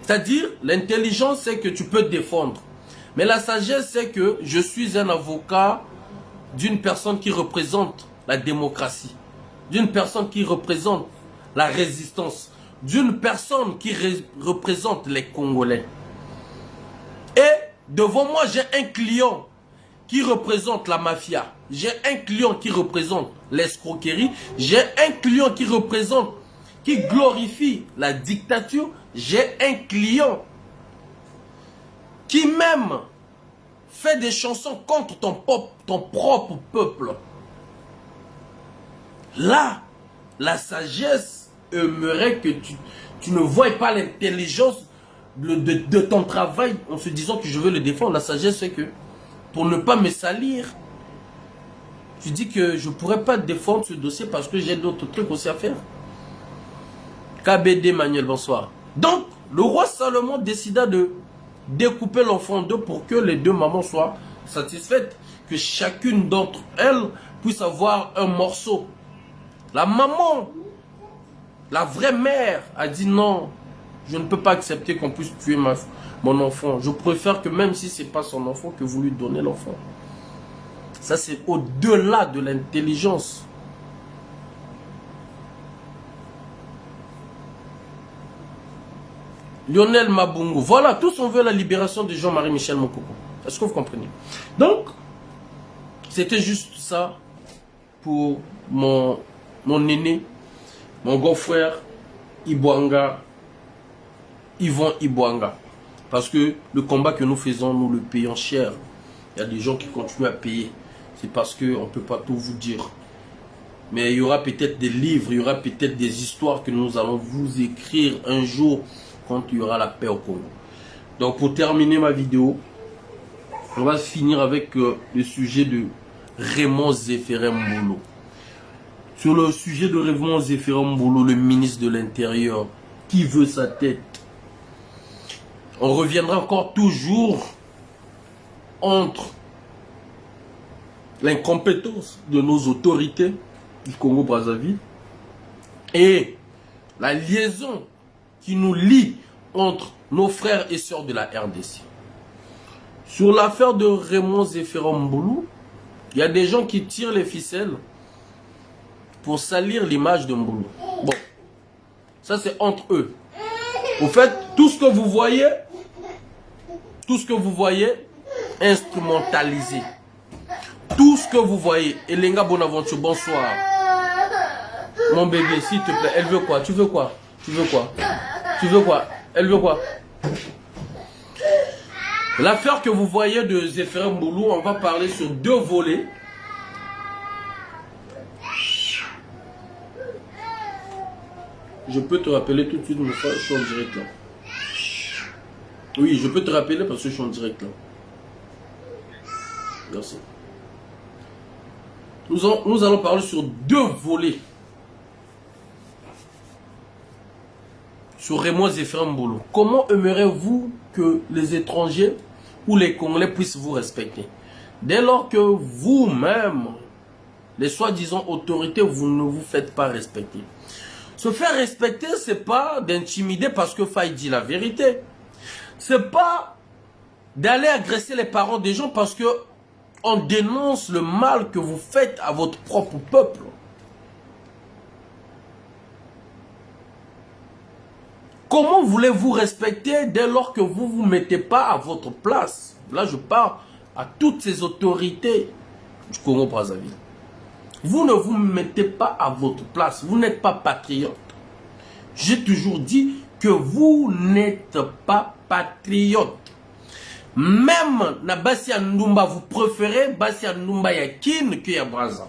C'est-à-dire, l'intelligence, c'est que tu peux te défendre. Mais la sagesse, c'est que je suis un avocat d'une personne qui représente la démocratie, d'une personne qui représente la résistance, d'une personne qui représente les Congolais. Et devant moi, j'ai un client qui représente la mafia. J'ai un client qui représente l'escroquerie. J'ai un client qui glorifie la dictature. J'ai un client qui même fait des chansons contre ton propre peuple. Là, la sagesse aimerait que tu ne voies pas l'intelligence de ton travail en se disant que je veux le défendre. La sagesse, c'est que pour ne pas me salir, tu dis que je ne pourrais pas défendre ce dossier parce que j'ai d'autres trucs aussi à faire. KBD Manuel, bonsoir. Donc, le roi Salomon décida de découper l'enfant en deux pour que les deux mamans soient satisfaites, que chacune d'entre elles puisse avoir un morceau. La maman, la vraie mère, a dit non, je ne peux pas accepter qu'on puisse tuer mon enfant. Je préfère que même si ce n'est pas son enfant, que vous lui donnez l'enfant. Ça, c'est au-delà de l'intelligence. Lionel Mabungu. Voilà, tous on veut la libération de Jean-Marie Michel Moukoko. Est-ce que vous comprenez? Donc, c'était juste ça pour mon aîné, mon grand frère, Ibouanga, Yvon Ibouanga. Parce que le combat que nous faisons, nous le payons cher. Il y a des gens qui continuent à payer. C'est parce qu'on ne peut pas tout vous dire. Mais il y aura peut-être des livres, il y aura peut-être des histoires que nous allons vous écrire un jour quand il y aura la paix au Congo. Donc pour terminer ma vidéo, on va finir avec le sujet de Raymond Zéphérem Mbolo. Sur le sujet de Raymond Zéphérem Mbolo, le ministre de l'Intérieur, qui veut sa tête? On reviendra encore toujours entre l'incompétence de nos autorités du Congo-Brazzaville et la liaison qui nous lie entre nos frères et sœurs de la RDC. Sur l'affaire de Raymond Zéphérem Mbolo, il y a des gens qui tirent les ficelles pour salir l'image de Mbolo. Bon, ça c'est entre eux. Au fait, tout ce que vous voyez, instrumentalisé. Tout ce que vous voyez. Elenga Bonaventure, bonsoir. Mon bébé, s'il te plaît, elle veut quoi? Tu veux quoi? Tu veux quoi? Tu veux quoi? Elle veut quoi? L'affaire que vous voyez de Zéphérem Mbolo, on va parler sur deux volets. Je peux te rappeler tout de suite, mon frère, je suis en direct là. Oui, je peux te rappeler parce que je suis en direct là. Merci. Nous allons parler sur deux volets. Sur Raymond Zéphirin Mbolo. Comment aimeriez-vous que les étrangers ou les Congolais puissent vous respecter? Dès lors que vous-même, les soi-disant autorités, vous ne vous faites pas respecter. Se faire respecter, c'est pas d'intimider parce que Faye dit la vérité. C'est pas d'aller agresser les parents des gens parce que on dénonce le mal que vous faites à votre propre peuple. Comment voulez-vous respecter dès lors que vous ne vous mettez pas à votre place? Là, je parle à toutes ces autorités du Congo-Brazzaville. Vous ne vous mettez pas à votre place. Vous n'êtes pas patriote. J'ai toujours dit que vous n'êtes pas patriote. Même na Bassia Ndumba, vous préférez Bassia Ndumba Yakin que ya Brazza.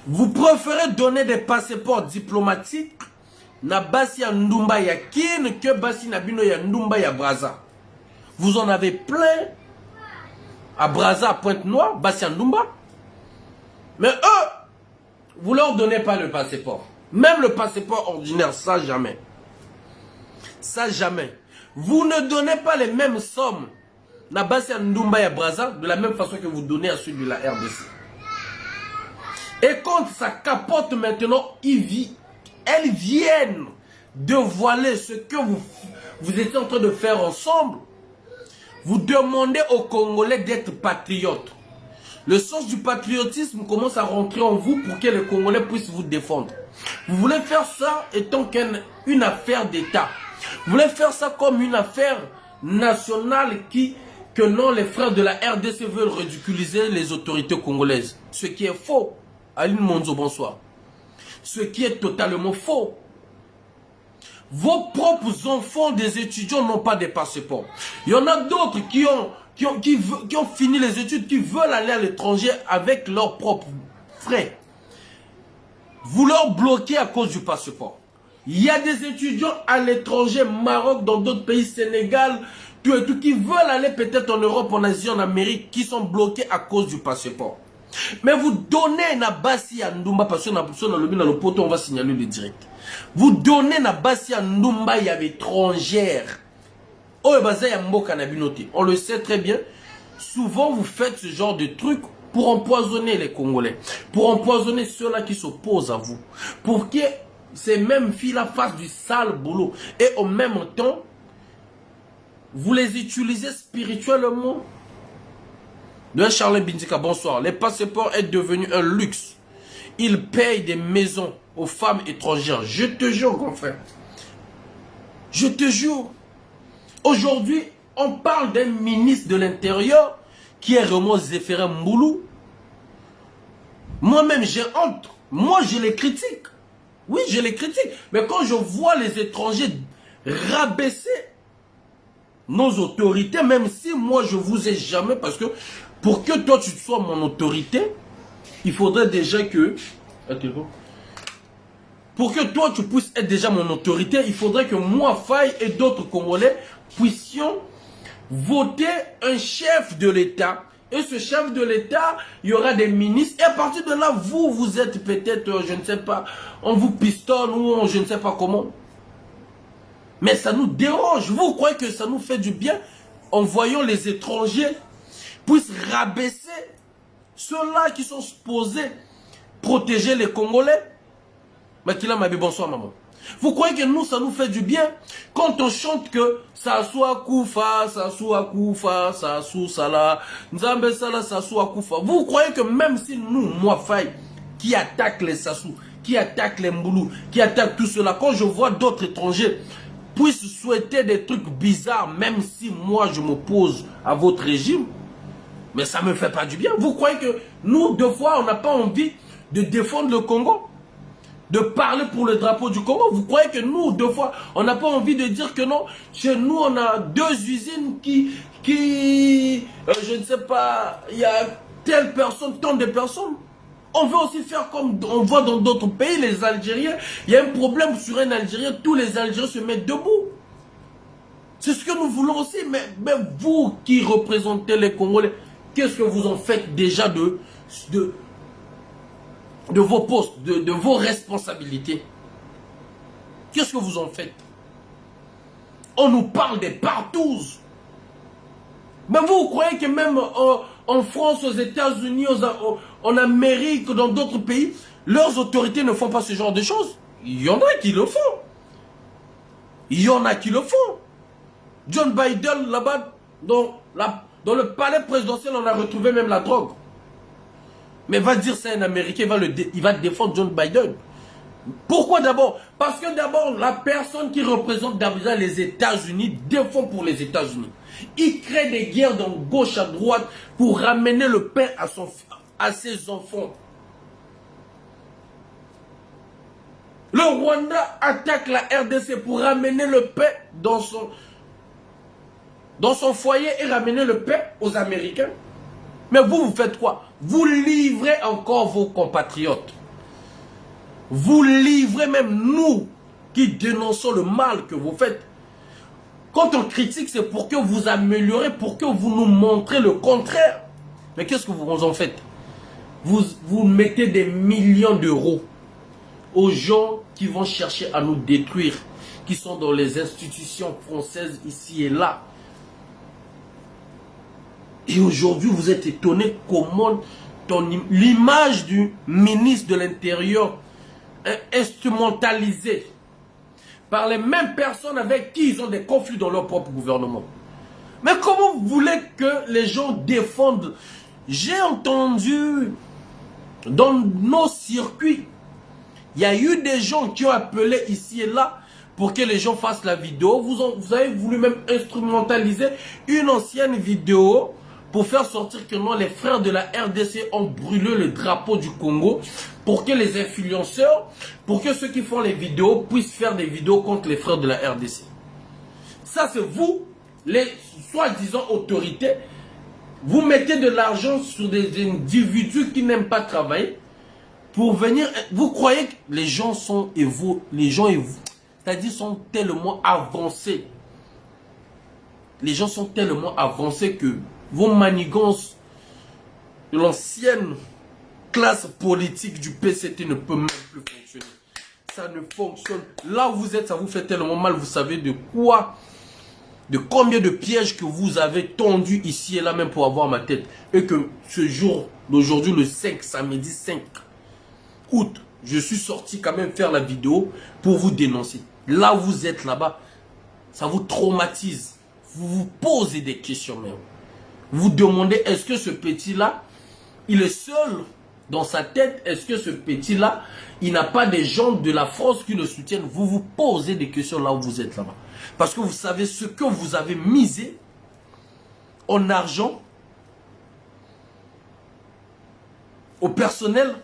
Vous préférez donner des passeports diplomatiques na Bassia Ndumba Yakin que Bassi Nabino ya Ndumba ya Brazza. Vous en avez plein à Brazza, à Pointe-Noire, Bassia Ndumba. Mais eux, vous leur donnez pas le passeport. Même le passeport ordinaire, ça jamais. Ça jamais. Vous ne donnez pas les mêmes sommes na Bassia Ndumba ya Brazza de la même façon que vous donnez à celui de la RDC. Et quand ça capote maintenant, elles viennent dévoiler ce que vous étiez en train de faire ensemble. Vous demandez aux Congolais d'être patriotes. Le sens du patriotisme commence à rentrer en vous pour que les Congolais puissent vous défendre. Vous voulez faire ça étant qu'une affaire d'État. Vous voulez faire ça comme une affaire nationale que non, les frères de la RDC veulent ridiculiser les autorités congolaises. Ce qui est faux. Aline Monzo, bonsoir. Ce qui est totalement faux. Vos propres enfants des étudiants n'ont pas de passeports. Il y en a d'autres qui ont fini les études, qui veulent aller à l'étranger avec leurs propres frais. Vous leur bloquez à cause du passeport. Il y a des étudiants à l'étranger, Maroc, dans d'autres pays, Sénégal, tout et tout, qui veulent aller peut-être en Europe, en Asie, en Amérique, qui sont bloqués à cause du passeport. Mais vous donnez na Bassi à Ndumba, parce que le poteau, on va signaler le direct. Vous donnez na Bassi à Ndumba, il y a étrangère. On le sait très bien. Souvent, vous faites ce genre de trucs pour empoisonner les Congolais. Pour empoisonner ceux-là qui s'opposent à vous. Pour que ces mêmes filles-là fassent du sale boulot. Et en même temps, vous les utilisez spirituellement. De Charles Bindika, bonsoir. Les passeports est devenu un luxe. Ils payent des maisons aux femmes étrangères. Je te jure, grand frère. Je te jure. Aujourd'hui, on parle d'un ministre de l'Intérieur qui est Raymond Zéphirin Mbolo. Moi-même, j'ai honte. Moi, je les critique. Oui, je les critique. Mais quand je vois les étrangers rabaisser nos autorités, même si moi, je vous ai jamais, parce que pour que toi, tu sois mon autorité, il faudrait déjà que... Pour que toi, tu puisses être déjà mon autorité, il faudrait que moi, Faye et d'autres Congolais puissions voter un chef de l'État. Et ce chef de l'État, il y aura des ministres. Et à partir de là, vous êtes peut-être, je ne sais pas, on vous pistonne ou je ne sais pas comment. Mais ça nous dérange. Vous croyez que ça nous fait du bien en voyant les étrangers puissent rabaisser ceux-là qui sont supposés protéger les Congolais? Makila Mabi, bonsoir maman. Vous croyez que nous, ça nous fait du bien quand on chante que Sassou Akoufa, Sassou Akoufa, Sassou Sala, Nzambe Sala, Sassou Akoufa. Vous croyez que même si nous, moi Faye, qui attaque les Sassou, qui attaque les Mboulou, qui attaque tout cela, quand je vois d'autres étrangers puissent souhaiter des trucs bizarres, même si moi je m'oppose à votre régime, mais ça ne me fait pas du bien. Vous croyez que nous, deux fois, on n'a pas envie de défendre le Congo? De parler pour le drapeau du Congo? Vous croyez que nous, deux fois, on n'a pas envie de dire que non, chez nous, on a deux usines qui je ne sais pas, il y a telle personne, tant de personnes. On veut aussi faire comme on voit dans d'autres pays, les Algériens. Il y a un problème sur un Algérien, tous les Algériens se mettent debout. C'est ce que nous voulons aussi. Mais vous qui représentez les Congolais, qu'est-ce que vous en faites déjà de vos postes, de vos responsabilités? Qu'est-ce que vous en faites? On nous parle des partouzes. Mais vous croyez que même en France, aux États-Unis, en Amérique, dans d'autres pays, leurs autorités ne font pas ce genre de choses? Il y en a qui le font. Il y en a qui le font. John Biden, là-bas, dans le palais présidentiel, on a retrouvé même la drogue. Mais va dire ça à un Américain, il va défendre John Biden. Pourquoi d'abord? Parce que d'abord, la personne qui représente d'abord les États-Unis défend pour les États-Unis. Il crée des guerres de gauche à droite pour ramener le pain à ses enfants. Le Rwanda attaque la RDC pour ramener le pain dans son foyer et ramener le pain aux Américains. Mais vous faites quoi? Vous livrez encore vos compatriotes. Vous livrez même nous qui dénonçons le mal que vous faites. Quand on critique, c'est pour que vous améliorez, pour que vous nous montrez le contraire. Mais qu'est-ce que vous en faites? Vous mettez des millions d'euros aux gens qui vont chercher à nous détruire, qui sont dans les institutions françaises ici et là. Et aujourd'hui, vous êtes étonné comment l'image du ministre de l'Intérieur est instrumentalisée par les mêmes personnes avec qui ils ont des conflits dans leur propre gouvernement. Mais comment vous voulez que les gens défendent? J'ai entendu dans nos circuits, il y a eu des gens qui ont appelé ici et là pour que les gens fassent la vidéo. Vous avez voulu même instrumentaliser une ancienne vidéo pour faire sortir que non, les frères de la RDC ont brûlé le drapeau du Congo pour que les influenceurs, pour que ceux qui font les vidéos puissent faire des vidéos contre les frères de la RDC. Ça, c'est vous, les soi-disant autorités. Vous mettez de l'argent sur des individus qui n'aiment pas travailler pour venir. Vous croyez que les gens sont c'est-à-dire sont tellement avancés. Les gens sont tellement avancés que vos manigances de l'ancienne classe politique du PCT ne peut même plus fonctionner. Ça ne fonctionne. Là où vous êtes, ça vous fait tellement mal. Vous savez de combien de pièges que vous avez tendus ici et là même pour avoir ma tête. Et que ce jour d'aujourd'hui, le 5, samedi 5 août, je suis sorti quand même faire la vidéo pour vous dénoncer. Là où vous êtes là-bas, ça vous traumatise. Vous vous posez des questions même. Vous demandez, est-ce que ce petit-là, il est seul dans sa tête? Est-ce que ce petit-là, il n'a pas des gens de la France qui le soutiennent? Vous vous posez des questions là où vous êtes là-bas. Parce que vous savez ce que vous avez misé en argent, au personnel,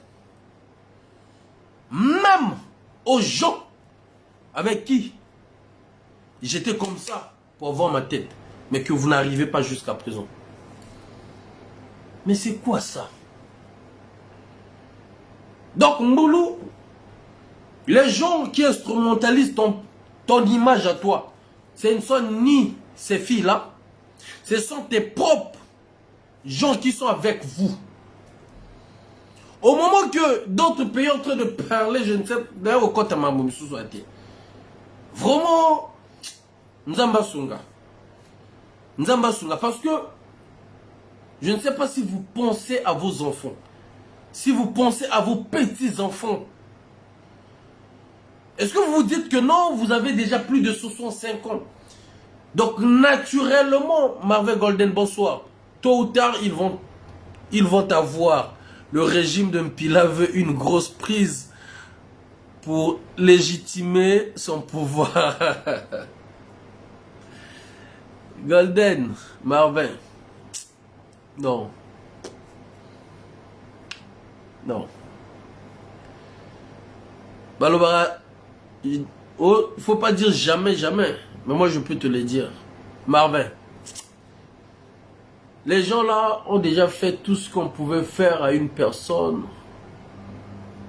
même aux gens avec qui j'étais comme ça pour avoir ma tête, mais que vous n'arrivez pas jusqu'à présent. Mais c'est quoi ça? Donc, Mboulou, les gens qui instrumentalisent ton image à toi, ce ne sont ni ces filles-là, ce sont tes propres gens qui sont avec vous. Au moment que d'autres pays sont en train de parler, je ne sais pas, d'ailleurs, au côté de ma vraiment, Nzamba Sunga, parce que je ne sais pas si vous pensez à vos enfants, si vous pensez à vos petits-enfants. Est-ce que vous vous dites que non, vous avez déjà plus de 65 ans? Donc naturellement, Marvel Golden, bonsoir. Tôt ou tard, ils vont avoir. Le régime de Mpila veut une grosse prise pour légitimer son pouvoir. Golden, Marvin. Non. Non. Balobara, il ne faut pas dire jamais, jamais. Mais moi, je peux te le dire. Marvin. Les gens là ont déjà fait tout ce qu'on pouvait faire à une personne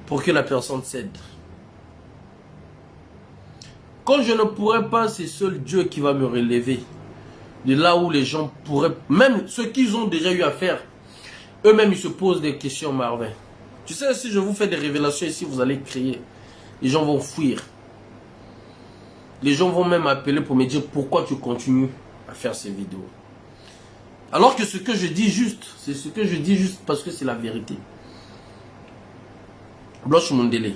pour que la personne cède. Quand je ne pourrai pas, c'est seul Dieu qui va me relever. De là où les gens pourraient, même ceux qu'ils ont déjà eu à faire, eux-mêmes ils se posent des questions, Marvin. Tu sais, si je vous fais des révélations ici, vous allez crier. Les gens vont fuir. Les gens vont même appeler pour me dire pourquoi tu continues à faire ces vidéos. Alors que ce que je dis juste, c'est ce que je dis juste parce que c'est la vérité. Bloche mon délai.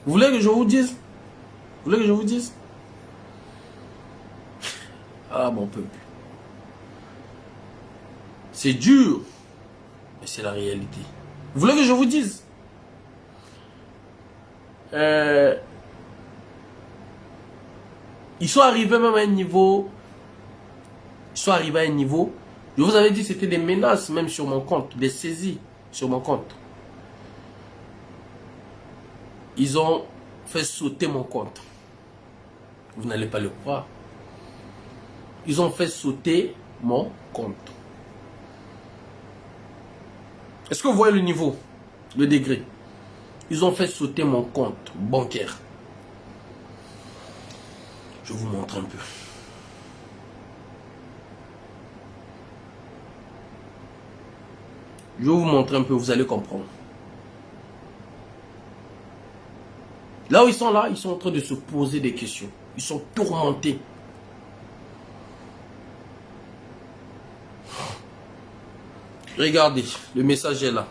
Vous voulez que je vous dise? Vous voulez que je vous dise? Ah mon peuple. C'est dur, mais c'est la réalité. Vous voulez que je vous dise? Ils sont arrivés même à un niveau. Ils sont arrivés à un niveau. Je vous avais dit c'était des menaces même sur mon compte, des saisies sur mon compte. Ils ont fait sauter mon compte. Vous n'allez pas le croire. Ils ont fait sauter mon compte. Est-ce que vous voyez le niveau, le degré? Ils ont fait sauter mon compte bancaire. Je vous montre un peu. Je vais vous montrer un peu, vous allez comprendre. Là où ils sont là, ils sont en train de se poser des questions. Ils sont tourmentés. Regardez, le message est là.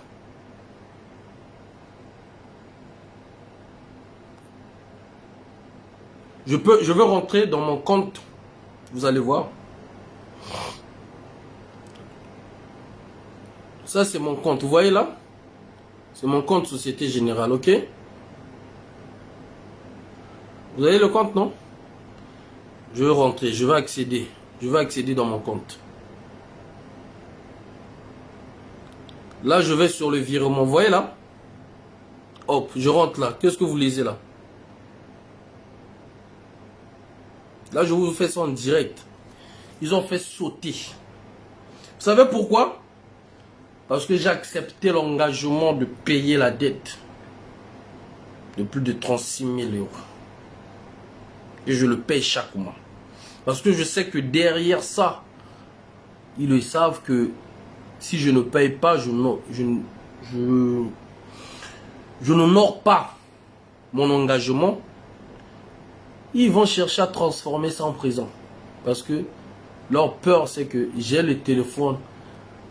Je veux rentrer dans mon compte. Vous allez voir. Ça, c'est mon compte. Vous voyez là? C'est mon compte Société Générale, ok? Vous avez le compte, non? Je veux rentrer, je veux accéder. Je veux accéder dans mon compte. Là, je vais sur le virement. Vous voyez là? Hop, je rentre là. Qu'est-ce que vous lisez là? Là, je vous fais ça en direct. Ils ont fait sauter. Vous savez pourquoi? Parce que j'ai accepté l'engagement de payer la dette de plus de 36 000 €. Et je le paye chaque mois. Parce que je sais que derrière ça, ils le savent que si je ne paye pas, je n'honore pas mon engagement. Ils vont chercher à transformer ça en prison. Parce que leur peur, c'est que j'ai le téléphone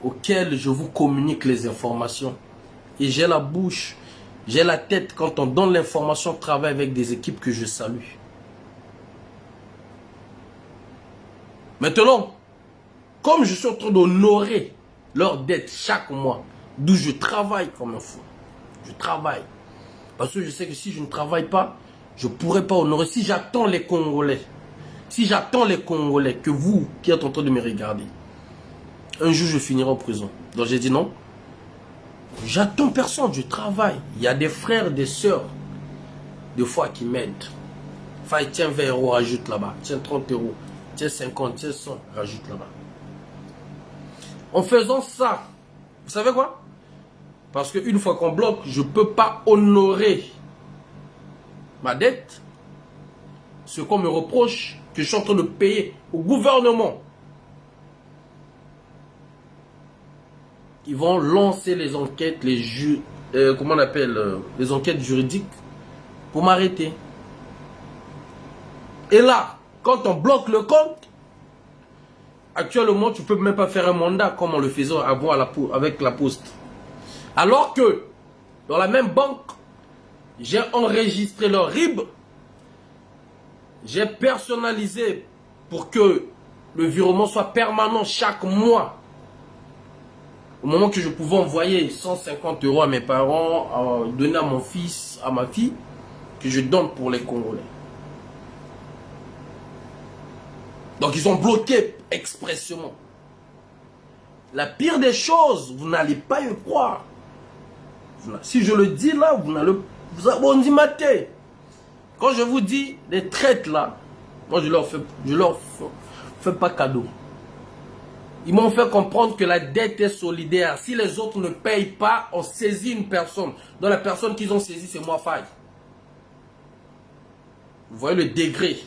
auquel je vous communique les informations. Et j'ai la bouche, j'ai la tête quand on donne l'information, on travaille avec des équipes que je salue. Maintenant, comme je suis en train d'honorer leurs dettes chaque mois, d'où je travaille comme un fou. Je travaille. Parce que je sais que si je ne travaille pas, je ne pourrai pas honorer. Si j'attends les Congolais, que vous qui êtes en train de me regarder, un jour je finirai en prison. Donc j'ai dit non. J'attends personne, je travaille. Il y a des frères, des sœurs, des fois qui m'aident. Enfin, tiens 20 €, rajoute là-bas. Tiens 30 €. Tiens 50, tiens 100, rajoute là-bas. En faisant ça, vous savez quoi? Parce qu'une fois qu'on bloque, je ne peux pas honorer ma dette. Ce qu'on me reproche, que je suis en train de payer au gouvernement. Ils vont lancer les enquêtes, comment on appelle, les enquêtes juridiques pour m'arrêter. Et là, quand on bloque le compte, actuellement, tu ne peux même pas faire un mandat comme on le faisait avant avec la poste. Alors que, dans la même banque, j'ai enregistré leur RIB, j'ai personnalisé pour que le virement soit permanent chaque mois. Au moment que je pouvais envoyer 150 € à mes parents, donner à mon fils, à ma fille, que je donne pour les Congolais. Donc ils ont bloqué expressément. La pire des choses, vous n'allez pas y croire. Si je le dis là, vous n'allez on dit maté. Quand je vous dis les traites là, moi je leur fais pas cadeau. Ils m'ont fait comprendre que la dette est solidaire. Si les autres ne payent pas, on saisit une personne. Dans la personne qu'ils ont saisie, c'est moi, Faye. Vous voyez le degré.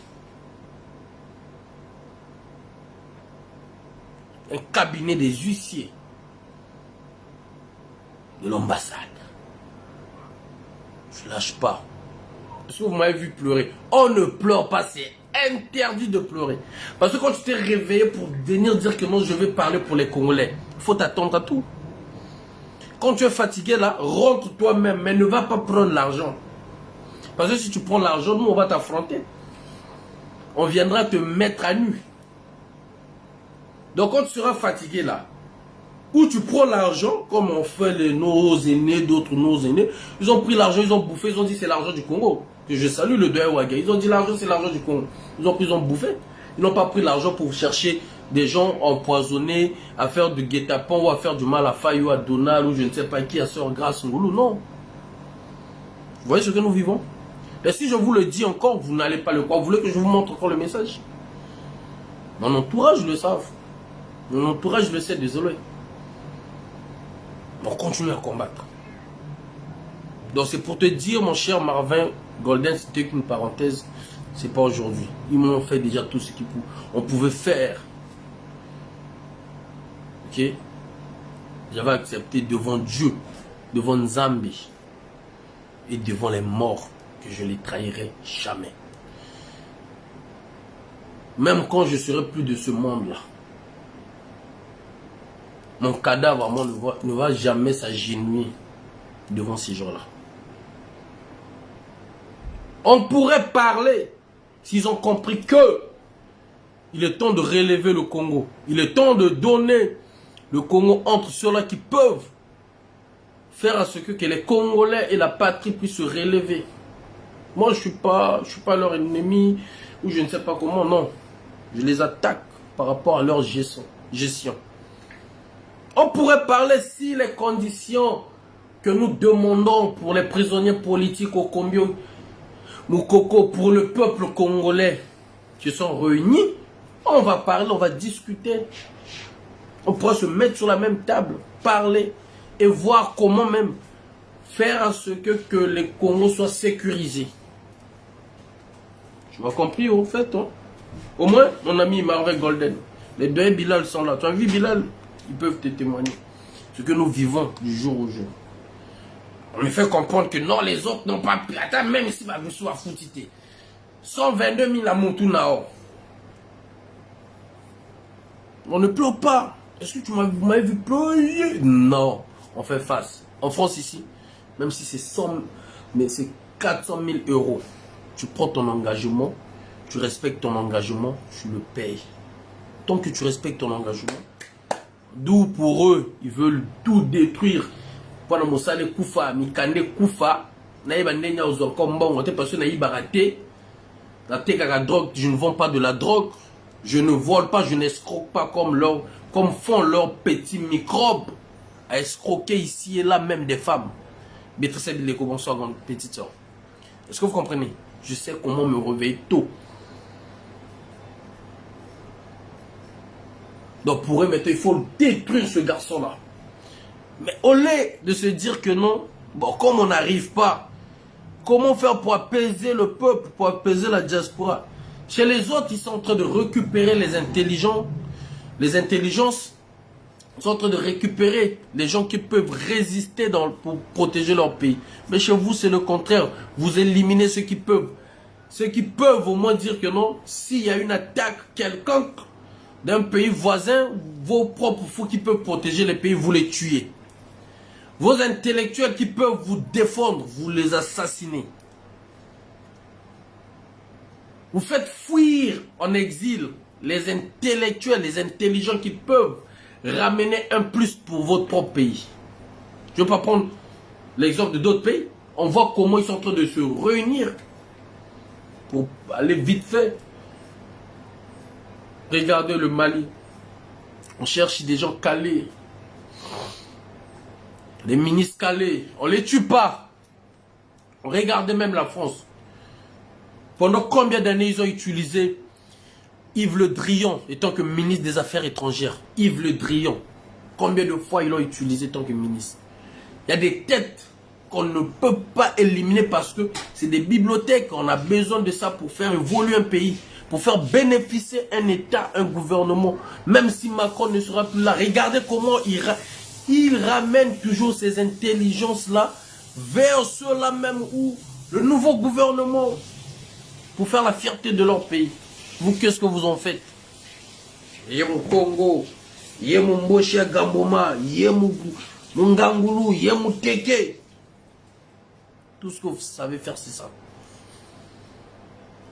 Un cabinet des huissiers de l'ambassade. Je lâche pas. Parce que vous m'avez vu pleurer. On ne pleure pas, c'est interdit de pleurer. Parce que quand tu t'es réveillé pour venir dire que non, je vais parler pour les Congolais, il faut t'attendre à tout. Quand tu es fatigué là, rentre toi-même, mais ne va pas prendre l'argent. Parce que si tu prends l'argent, nous on va t'affronter. On viendra te mettre à nu. Donc quand tu seras fatigué là, où tu prends l'argent, comme on fait nos aînés, d'autres nos aînés, ils ont pris l'argent, ils ont bouffé, ils ont dit c'est l'argent du Congo. Que je salue le Doyen Waga. Ils ont dit l'argent c'est l'argent du Congo. Ils ont pris, ils ont bouffé. Ils n'ont pas pris l'argent pour chercher des gens empoisonnés, à faire du guet-apens ou à faire du mal à Faye ou à Donald ou je ne sais pas qui, à Sœur Grâce Ngoulou. Non. Vous voyez ce que nous vivons? Et si je vous le dis encore, vous n'allez pas le croire. Vous voulez que je vous montre encore le message? Mon entourage le savent. Mon entourage le sait, désolé. On continue à combattre. Donc c'est pour te dire, mon cher Marvin Golden, c'était qu'une parenthèse. C'est pas aujourd'hui. Ils m'ont fait déjà tout ce qu'on pouvait faire. Ok? J'avais accepté devant Dieu, devant Nzambi et devant les morts que je les trahirai jamais. Même quand je serai plus de ce monde-là. Mon cadavre moi, ne va jamais s'agenouiller devant ces gens-là. On pourrait parler s'ils ont compris que il est temps de relever le Congo. Il est temps de donner le Congo entre ceux-là qui peuvent faire à ce que les Congolais et la patrie puissent se relever. Moi, je suis pas leur ennemi ou je ne sais pas comment, non. Je les attaque par rapport à leur gestion. On pourrait parler si les conditions que nous demandons pour les prisonniers politiques au Combio, Moukoko, pour le peuple congolais qui sont réunis, on va parler, on va discuter. On pourra se mettre sur la même table, parler et voir comment même faire à ce que les Congos soient sécurisés. Tu m'as compris au fait, hein? Au moins, mon ami Marvin Golden, les deux Bilal sont là. Tu as vu Bilal? Ils peuvent te témoigner. Ce que nous vivons du jour au jour. On me fait comprendre que non, les autres n'ont pas pris. Attends, même ici, je suis à Foutité. 122 000 à Montunao. On ne pleure pas. Est-ce que vous m'avez vu pleurer? Non. On fait face. En France ici, même si c'est 100, mais c'est 400 000 euros. Tu prends ton engagement, tu respectes ton engagement, tu le payes. Tant que tu respectes ton engagement, d'où pour eux, ils veulent tout détruire. Pendant mon salaire Koufa, Mikande Koufa, naïba ndenya ozo kombongo, parce que naïba raté. La tekaka drogue, je ne vends pas de la drogue. Je ne vole pas, je n'escroque pas comme font leurs petits microbes à escroquer ici et là même des femmes. Béatrice Bileko, bonsoir, petite soeur. Est-ce que vous comprenez? Je sais comment me réveiller tôt. Donc pour eux, maintenant, il faut détruire ce garçon-là. Mais au lieu de se dire que non, bon, comme on n'arrive pas, comment faire pour apaiser le peuple, pour apaiser la diaspora? Chez les autres, ils sont en train de récupérer les intelligents. Les intelligences sont en train de récupérer les gens qui peuvent résister pour protéger leur pays. Mais chez vous, c'est le contraire. Vous éliminez ceux qui peuvent. Ceux qui peuvent au moins dire que non, s'il y a une attaque quelconque d'un pays voisin, vos propres fous qui peuvent protéger les pays, vous les tuez. Vos intellectuels qui peuvent vous défendre, vous les assassinez. Vous faites fuir en exil les intellectuels, les intelligents qui peuvent ramener un plus pour votre propre pays. Je ne vais pas prendre l'exemple de d'autres pays. On voit comment ils sont en train de se réunir pour aller vite fait. Regardez le Mali. On cherche des gens calés. Des ministres calés. On ne les tue pas. Regardez même la France. Pendant combien d'années ils ont utilisé Yves Le Drian, étant que ministre des Affaires étrangères, Yves Le Drian, combien de fois ils l'ont utilisé tant que ministre? Il y a des têtes qu'on ne peut pas éliminer parce que c'est des bibliothèques. On a besoin de ça pour faire évoluer un pays, pour faire bénéficier un État, un gouvernement. Même si Macron ne sera plus là, regardez comment il ramène toujours ces intelligences-là vers ceux-là même où le nouveau gouvernement, pour faire la fierté de leur pays. Vous, qu'est-ce que vous en faites? Yé mon Congo, yé mon Mboshia Gamboma, yé mon Ngangulu, yé mon Teke. Tout ce que vous savez faire, c'est ça.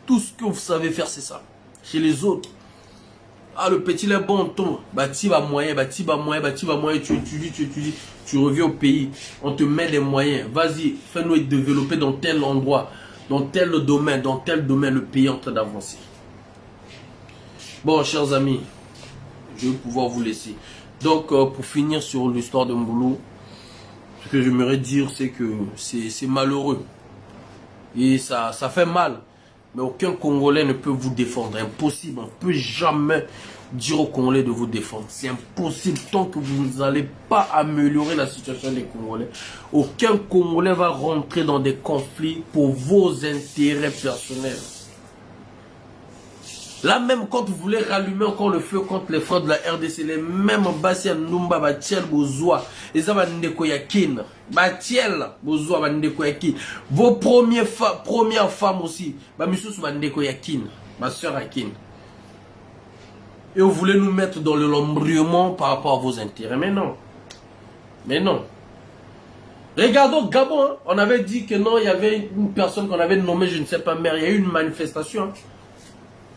Tout ce que vous savez faire, c'est ça. Chez les autres, ah, le petit, le bon ton, bâti va moyen, tu étudies, tu reviens au pays, on te met des moyens. Vas-y, fais-nous développer dans tel endroit, dans tel domaine, le pays est en train d'avancer. Bon, chers amis, je vais pouvoir vous laisser. Donc, pour finir sur l'histoire de Mboulou, ce que j'aimerais dire, c'est que c'est malheureux. Et ça fait mal. Mais aucun Congolais ne peut vous défendre. Impossible. On ne peut jamais dire aux Congolais de vous défendre. C'est impossible tant que vous n'allez pas améliorer la situation des Congolais. Aucun Congolais va rentrer dans des conflits pour vos intérêts personnels. Là même quand vous voulez rallumer encore le feu contre les frères de la RDC, les mêmes Bassia Numba Batiel Bozoua, et ça va ndeko yakin, Batiel Bozoua va ndeko yakin. Vos premières femmes aussi, bah monsieur va ndeko yakin, ma soeur yakin. Et vous voulez nous mettre dans le l'embrayement par rapport à vos intérêts, mais non. Mais non. Regardons Gabon, hein. On avait dit que non, il y avait une personne qu'on avait nommée, je ne sais pas, maire, il y a eu une manifestation. Hein.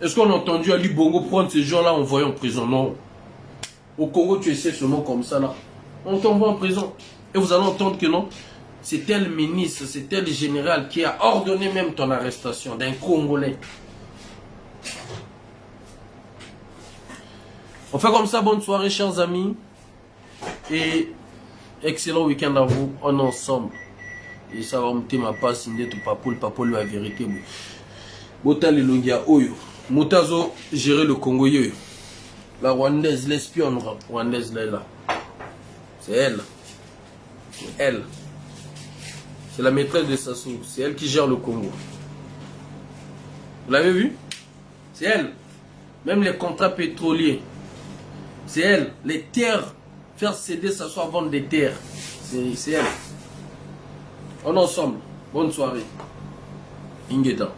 Est-ce qu'on a entendu Ali Bongo prendre ces gens-là, envoyer en prison? Non. Au Congo, tu essaies seulement comme ça, là. On t'envoie en prison. Et vous allez entendre que non, c'est tel ministre, c'est tel général qui a ordonné même ton arrestation d'un Congolais. On fait comme ça, bonne soirée, chers amis. Et excellent week-end à vous, on est ensemble. Et ça va monter ma passe, Papoul, la vérité. Botali Longia Oyo. Moutazo gérer le Congo. La Rwandaise, l'espionne rwandaise, là. C'est elle. C'est elle. C'est la maîtresse de Sassou. C'est elle qui gère le Congo. Vous l'avez vu? C'est elle. Même les contrats pétroliers. C'est elle. Les terres. Faire céder Sassou à vendre des terres. C'est elle. On est ensemble. Bonne soirée. Ingeda.